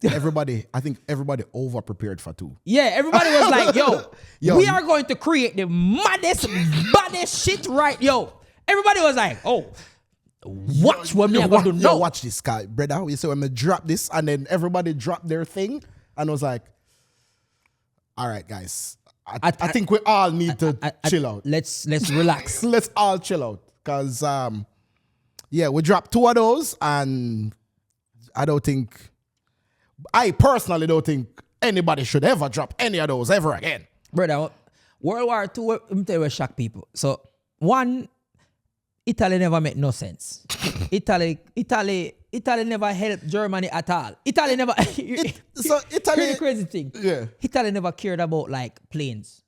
everybody over prepared for two. Yeah, everybody was like, yo, we are going to create the baddest shit, right? Yo. Everybody was like, oh, watch what me are going to do. Watch this guy, brother. You see when I drop this, and then everybody dropped their thing, and was like, all right, guys, I think we all need to chill out. Let's relax. Let's all chill out. Because, we dropped two of those, and I personally don't think anybody should ever drop any of those ever again. Brother, World War II, let me tell you what shocked people. So, one, Italy never made no sense. Italy never helped Germany at all. Italy never. Italy, crazy thing. Yeah. Italy never cared about like planes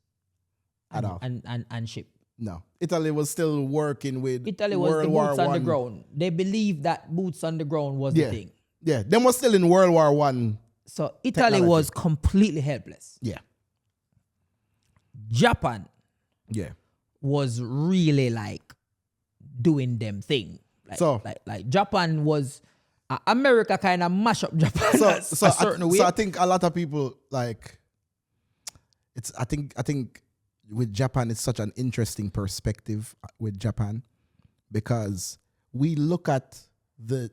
at all and ship. No, Italy was still working with. Italy was World the War boots on the ground. They believed that boots on the ground was the thing. Yeah, them was still in World War I. So Italy was completely helpless. Yeah. Japan. Yeah. Was really like doing them thing. Like Japan was America kind of mash up Japan a certain way. So I think a lot of people like it's I think with Japan it's such an interesting perspective with Japan because we look at the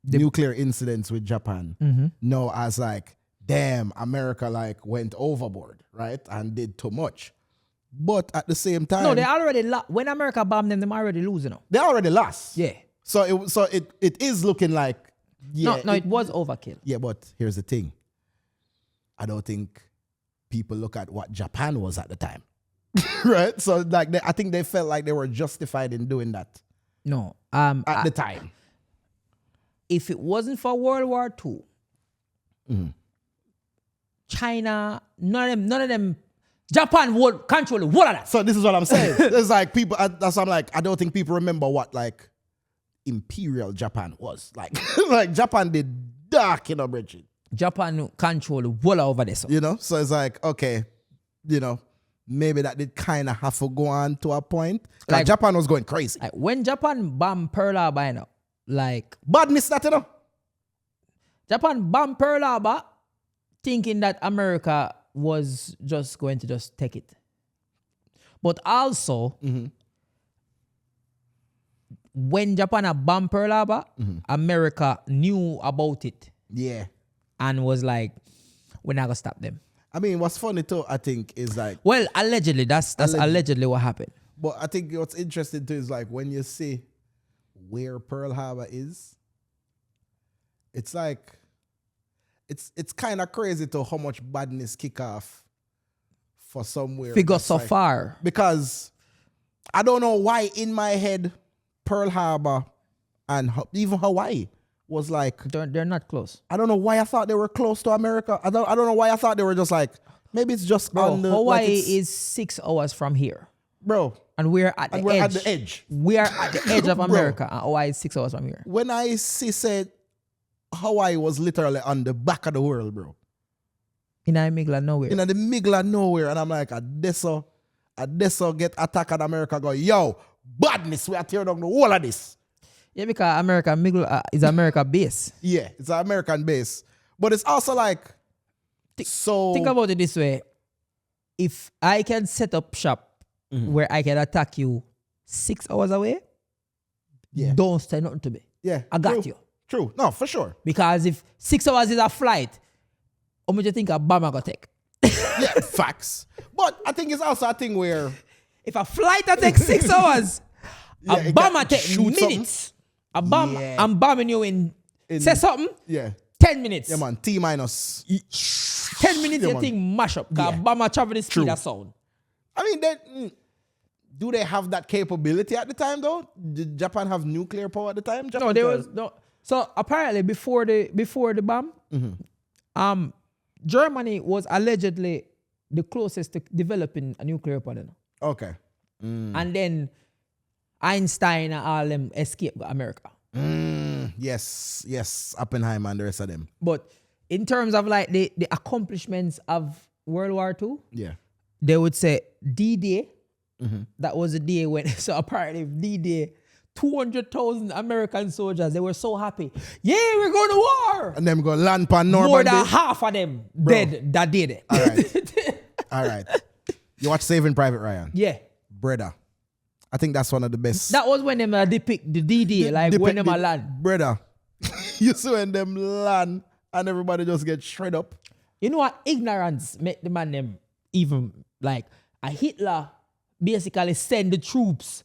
nuclear incidents with Japan now as like damn America like went overboard, right? And did too much. But at the same time, no, they already when America bombed them already losing them. They already lost. Yeah. So it is looking like it was overkill. Yeah, but here's the thing. I don't think people look at what Japan was at the time, right? So like I think they felt like they were justified in doing that. No, at the time, if it wasn't for World War II, China, none of them Japan would control the whole of that. So this is what I'm saying. It's like people, that's what I'm like, I don't think people remember what like Imperial Japan was. Like, like Japan did dark, Bridget. Japan control the whole over there. So. So it's like, okay, maybe that did kind of have to go on to a point. Like Japan was going crazy. Like when Japan bombed Pearl Harbor, like... Badness that, Japan bombed Pearl Harbor thinking that America was just going to just take it. But also, when Japan bombed Pearl Harbor, America knew about it. Yeah. And was like, we're not going to stop them. I mean, what's funny too, I think, is like... Well, allegedly, that's allegedly what happened. But I think what's interesting too is like when you see where Pearl Harbor is, it's like... It's kind of crazy to how much badness kick off for somewhere. Figure so like, far. Because I don't know why in my head Pearl Harbor and even Hawaii was like... They're not close. I don't know why I thought they were close to America. I don't know why I thought they were just like... Maybe it's just on the... Hawaii is 6 hours from here. Bro. And we're at the edge. At the edge. We are at the edge of America. And Hawaii is 6 hours from here. When I said... Hawaii was literally on the back of the world, bro. In the middle of nowhere. In the middle of nowhere. And I'm like, I deso get attacked at America, go, yo, badness, we are tearing down the whole of this. Yeah, because America is America base. Yeah, it's an American base. But it's also like, Think about it this way. If I can set up shop where I can attack you 6 hours away, don't say nothing to me. Yeah, I got you. True. No, for sure. Because if 6 hours is a flight, how much do you think a bomb I got take? Yeah, facts. But I think it's also a thing where... If a flight that takes 6 hours, a bomb I take minutes. A bomb, I'm bombing you in say something? Yeah. 10 minutes. Yeah, man. T minus. 10 minutes, you think mash up. Because a bomb I travel the speed of sound. I mean, do they have that capability at the time, though? Did Japan have nuclear power at the time? Japan no, there was... no. So apparently before the bomb, Germany was allegedly the closest to developing a nuclear weapon. Okay. And then Einstein and all them escaped America. Yes. Oppenheimer and the rest of them. But in terms of like the accomplishments of World War II, they would say D-Day. That was the day when, so apparently D-Day, 200,000 American soldiers, they were so happy. Yeah, we're going to war. And them go land pan Normandy. More than half of them dead that did it. All right. All right. You watch Saving Private Ryan? Yeah. Brother. I think that's one of the best. That was when them depict the D-Day, like when them land. Brother. You see when them land and everybody just get shred up. You know what? Ignorance make the man them even like a Hitler basically send the troops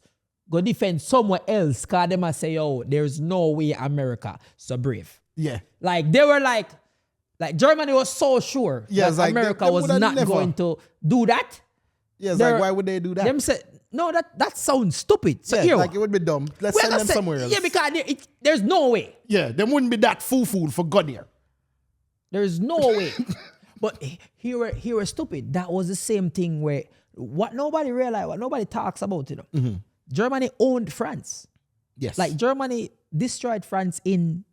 go defend somewhere else because they must say, yo, there's no way America so brave. Yeah. Like, they were like Germany was so sure that like America was not going to do that. Yeah, it's like, why would they do that? Them said, no, that sounds stupid. So yeah, like it would be dumb. Let's send them somewhere else. Yeah, because there's no way. Yeah, there wouldn't be that food for God here. There's no way. But here we're stupid. That was the same thing where what nobody realized, what nobody talks about, Germany owned France. Yes. Like Germany destroyed France in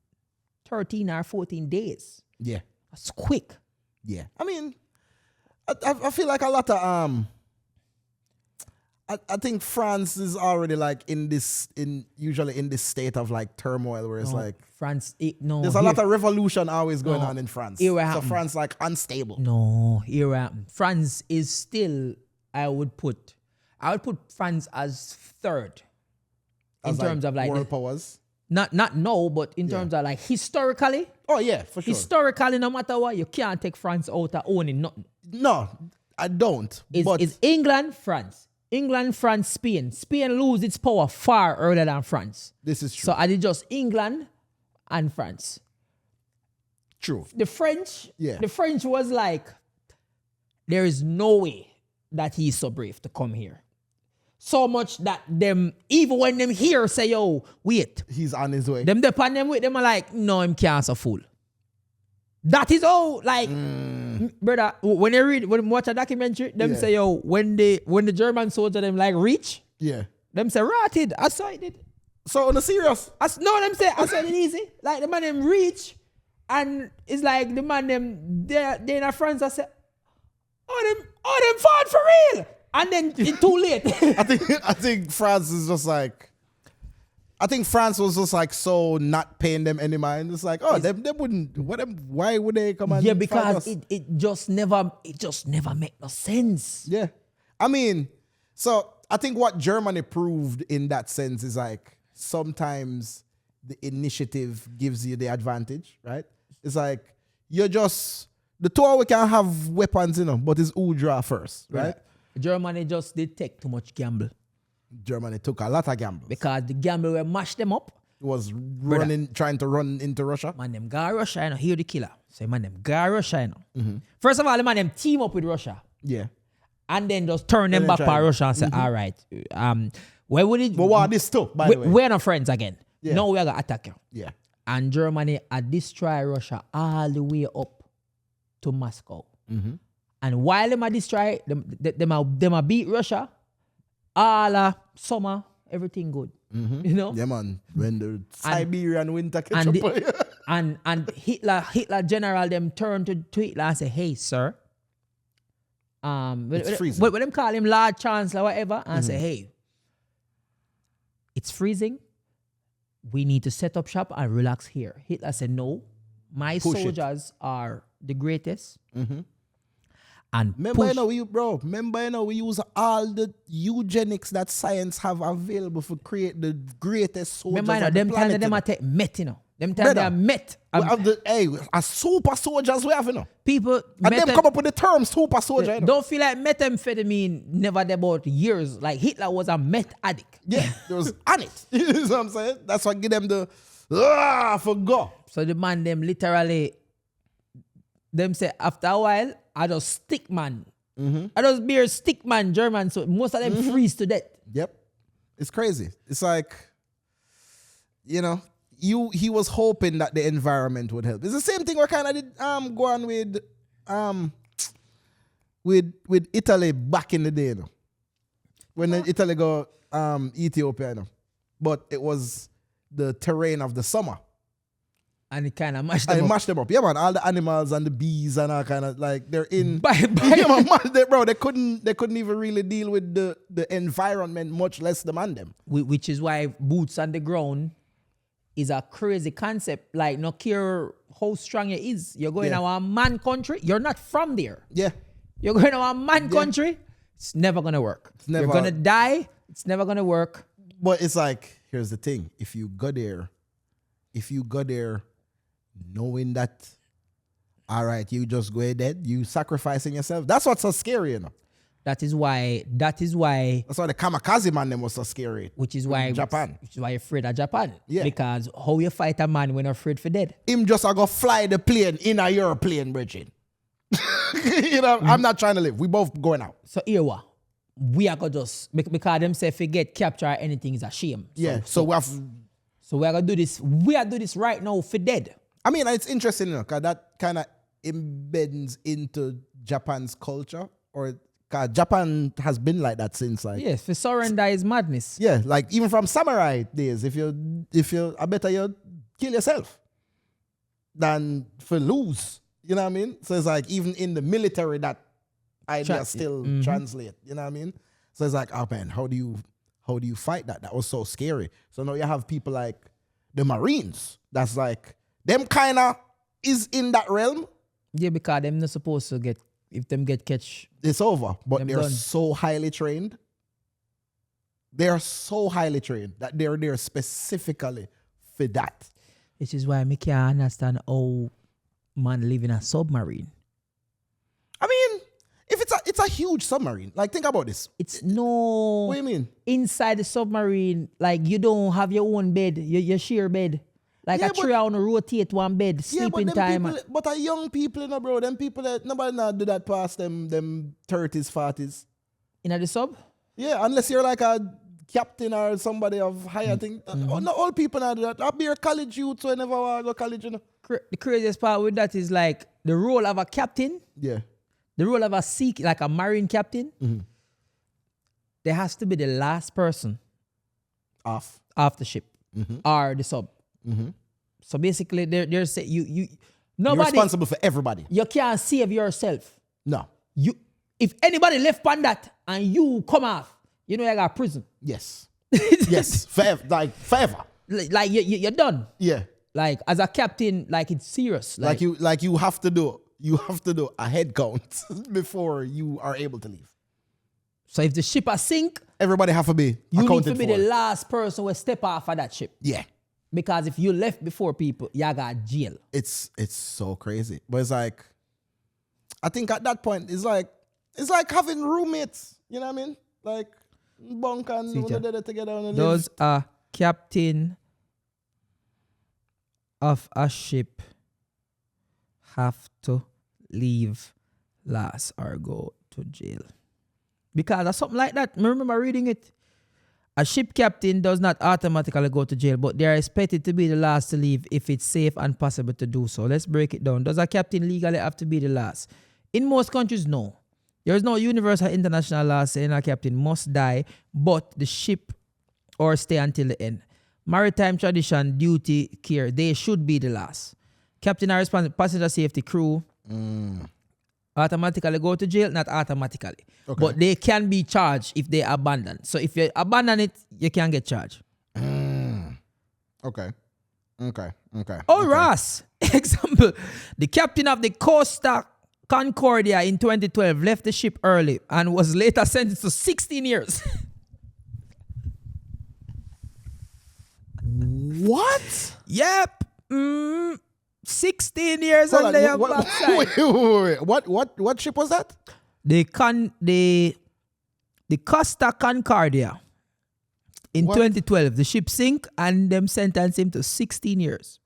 13 or 14 days. Yeah. That's quick. Yeah. I mean, I feel like a lot of I think France is already like usually in this state of like turmoil where it's like France. There's a lot of revolution always going on in France. So France like unstable. No, France is still. I would put France as third in terms of like world powers. Not no, but in terms of like historically. Oh yeah, for sure. Historically, no matter what, you can't take France out of owning nothing. No, I don't. It's England, France. England, France, Spain. Spain lose its power far earlier than France. This is true. So I did just England and France. True. The French was like, there is no way that he's so brave to come here. So much that them, even when them here say, yo, wait. He's on his way. Them depend them with them are like, no, him can't so fool. That is all, like, him brother, when you watch a documentary, them say, yo, when the German soldier them like reach, them say rotted. I saw it did. So on a serious? No, them say I saw it easy. Like the man them reach, and it's like the man them they in a France. I say, them fought for real, and then it's too late. I think France is just like. I think France was just like so not paying them any mind. It's like, they wouldn't. Why would they come and fight because it just never make no sense. Yeah, I mean, so I think what Germany proved in that sense is like sometimes the initiative gives you the advantage, right? It's like you're just the two of we can have weapons, but it's who draw first, right? Germany just did take too much gamble. Germany took a lot of gambles. Because the gamble will mash them up. It was trying to run into Russia. Man, them go Russia, hear the killer. Say, man, them go Russia, First of all, the man, them team up with Russia. Yeah. And then just turn them back by Russia and say, all right, where would it... But what this too, by the way? We're not friends again. Yeah. Now we're going to attack you. Yeah. And Germany destroy Russia all the way up to Moscow. And while them destroy, them beat Russia, all summer, everything good. Yeah, man. When the Siberian winter catch up. and Hitler general them turn to Hitler and say, hey, sir. It's freezing. When them call him Lord Chancellor, whatever, and say, hey, it's freezing. We need to set up shop and relax here. Hitler said, no, my soldiers are the greatest. And remember, we use all the eugenics that science have available for create the greatest soldiers on the them planet. Time them are met, Them time they are met. We have a super soldiers we have, People and them come up with the term super soldier. Don't feel like methamphetamine never there about years. Like Hitler was a meth addict. Yeah, there was on it. You know what I'm saying? That's why I give them the forgot. So the man them literally them say after a while, I just stick man. I just be a stick man German, so most of them freeze to death. Yep. It's crazy. It's like, he was hoping that the environment would help. It's the same thing we kind of did go on with Italy back in the day, when Italy go Ethiopia, but it was the terrain of the summer. And it kind of mashed them up. Mashed them up. Yeah, man. All the animals and the bees and all kind of like they're in. Yeah, man, they couldn't even really deal with the environment, much less the man them. Which is why boots on the ground is a crazy concept. Like, no care how strong it is, you're going to a man country. You're not from there. Yeah. You're going to a man country. It's never gonna work. You're gonna die. It's never gonna work. But it's like, here's the thing: if you go there knowing that, all right, you just go dead, you sacrificing yourself. That's what's so scary, That is why That's why the kamikaze man them was so scary. Which is why Japan. Which is why you're afraid of Japan. Yeah. Because how you fight a man when you're afraid for dead? Him just go fly the plane in a your plane, Bridget. I'm not trying to live. We both going out. So here what? We are gonna just because them say if you get captured or anything is a shame. So we have. So we are gonna do this. We are do this right now for dead. I mean, it's interesting, because that kind of embeds into Japan's culture, or because Japan has been like that since yes, for surrender is madness. Yeah, like even from samurai days, if you I better you kill yourself than for lose. You know what I mean? So it's like even in the military that idea still translate. You know what I mean? So it's like, oh man, how do you fight that? That was so scary. So now you have people like the Marines. That's like them kind of is in that realm. Yeah, because them not supposed to get, if them get catch, it's over. But they're done. so highly trained. They are so highly trained that they're there specifically for that. Which is why I can't understand how man live in a submarine. I mean, if it's a huge submarine, like think about this. It's no. What do you mean? Inside the submarine, like you don't have your own bed, you share bed. Like a tree on rotate one bed, sleeping time. But are young people, bro. Them people that nobody not do that past them 30s, 40s. In the sub? Yeah, unless you're like a captain or somebody of higher thing. Not all people now do that. I'll be a college youth, so I never want to go college, you know. The craziest part with that is like the role of a captain. Yeah. The role of a sea, like a marine captain. There has to be the last person Off the ship or the sub. So basically, there's you nobody. You're responsible for everybody. You can't save yourself. No. If anybody left on that and you come off, you know you got prison. Yes. Yes. Forever. Forever. Like you're done. Yeah. Like as a captain, like it's serious. Like you have to do a head count before you are able to leave. So if the ship has sink, everybody have to be you accounted need to be for. the last person who step off of that ship. Yeah. Because if you left before people, you got jail. It's so crazy. But it's like, I think at that point, it's like having roommates. You know what I mean? Like bunk and together on the Those are captain of a ship have to leave last or go to jail. Because of something like that. I remember reading it. A ship captain does not automatically go to jail, but they are expected to be the last to leave if it's safe and possible to do so. Let's break it down. Does a captain legally have to be the last? In most countries, no. There is no universal international law saying a captain must die, but the ship or stay until the end. Maritime tradition, duty, care, they should be the last. Captain are responsible, passenger safety, crew, automatically go to jail, not automatically. Okay. But they can be charged if they abandon. So if you abandon it, you can get charged. Okay. Oh, Ross. Example, the captain of the Costa Concordia in 2012 left the ship early and was later sentenced to 16 years. What? Yep. 16 years on their backside. Wait. What ship was that? The Costa Concordia in 2012. The ship sank and them sentenced him to 16 years.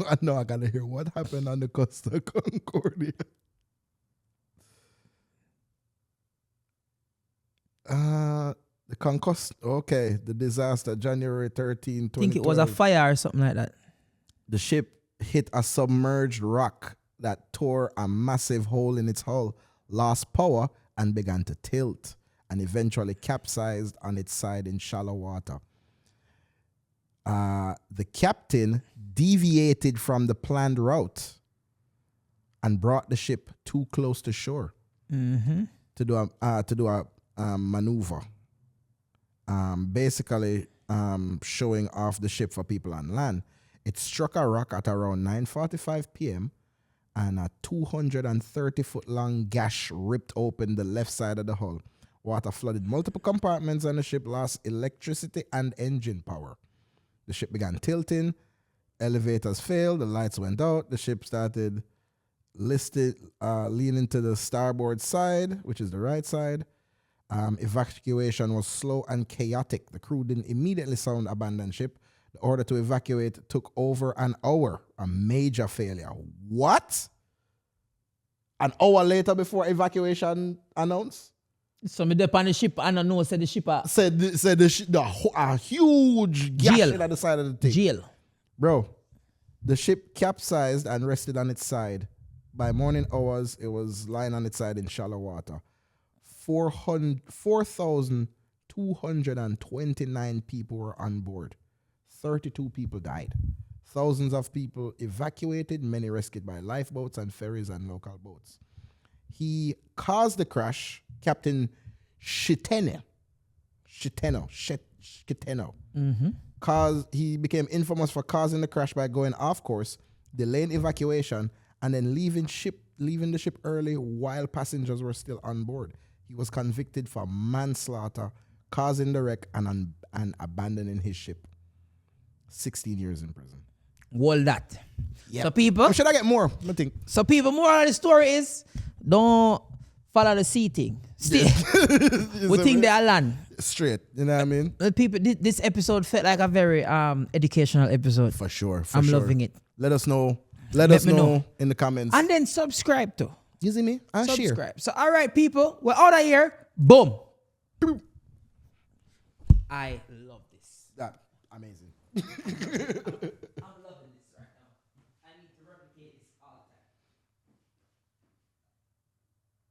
I know I gotta hear what happened on the Costa Concordia. The Concost. Okay, the disaster, January 13, 2012. I think it was a fire or something like that. The ship hit a submerged rock that tore a massive hole in its hull, lost power, and began to tilt, and eventually capsized on its side in shallow water. The captain deviated from the planned route and brought the ship too close to shore to do a maneuver. Basically showing off the ship for people on land. It struck a rock at around 9:45 p.m. and a 230-foot long gash ripped open the left side of the hull. Water flooded multiple compartments and the ship lost electricity and engine power. The ship began tilting, elevators failed, the lights went out, the ship started leaning to the starboard side, which is the right side. Evacuation was slow and chaotic. The crew didn't immediately sound abandon ship. The order to evacuate took over an hour, a major failure. What? An hour later before evacuation announced? So me dep on the ship and I know said the ship said a huge gash at the side of the thing. Jail. Bro, the ship capsized and rested on its side. By morning hours, it was lying on its side in shallow water. 4,229 people were on board. 32 people died. Thousands of people evacuated, many rescued by lifeboats and ferries and local boats. He caused the crash. Captain Shiteno. He became infamous for causing the crash by going off course, delaying evacuation, and then leaving the ship early while passengers were still on board. He was convicted for manslaughter, causing the wreck, and abandoning his ship. 16 years in prison. Well, that. Yep. So people... Or should I get more? I think. So people, moral of the story is, don't follow the sea thing. Stay. We think they are land. Straight. You know what I mean? People, this episode felt like a very educational episode. For sure. I'm loving it. Let us know. Let us know in the comments. And then subscribe to. You see me? And subscribe. share. So, all right, people. We're out of here. Boom. I love this. That amazing.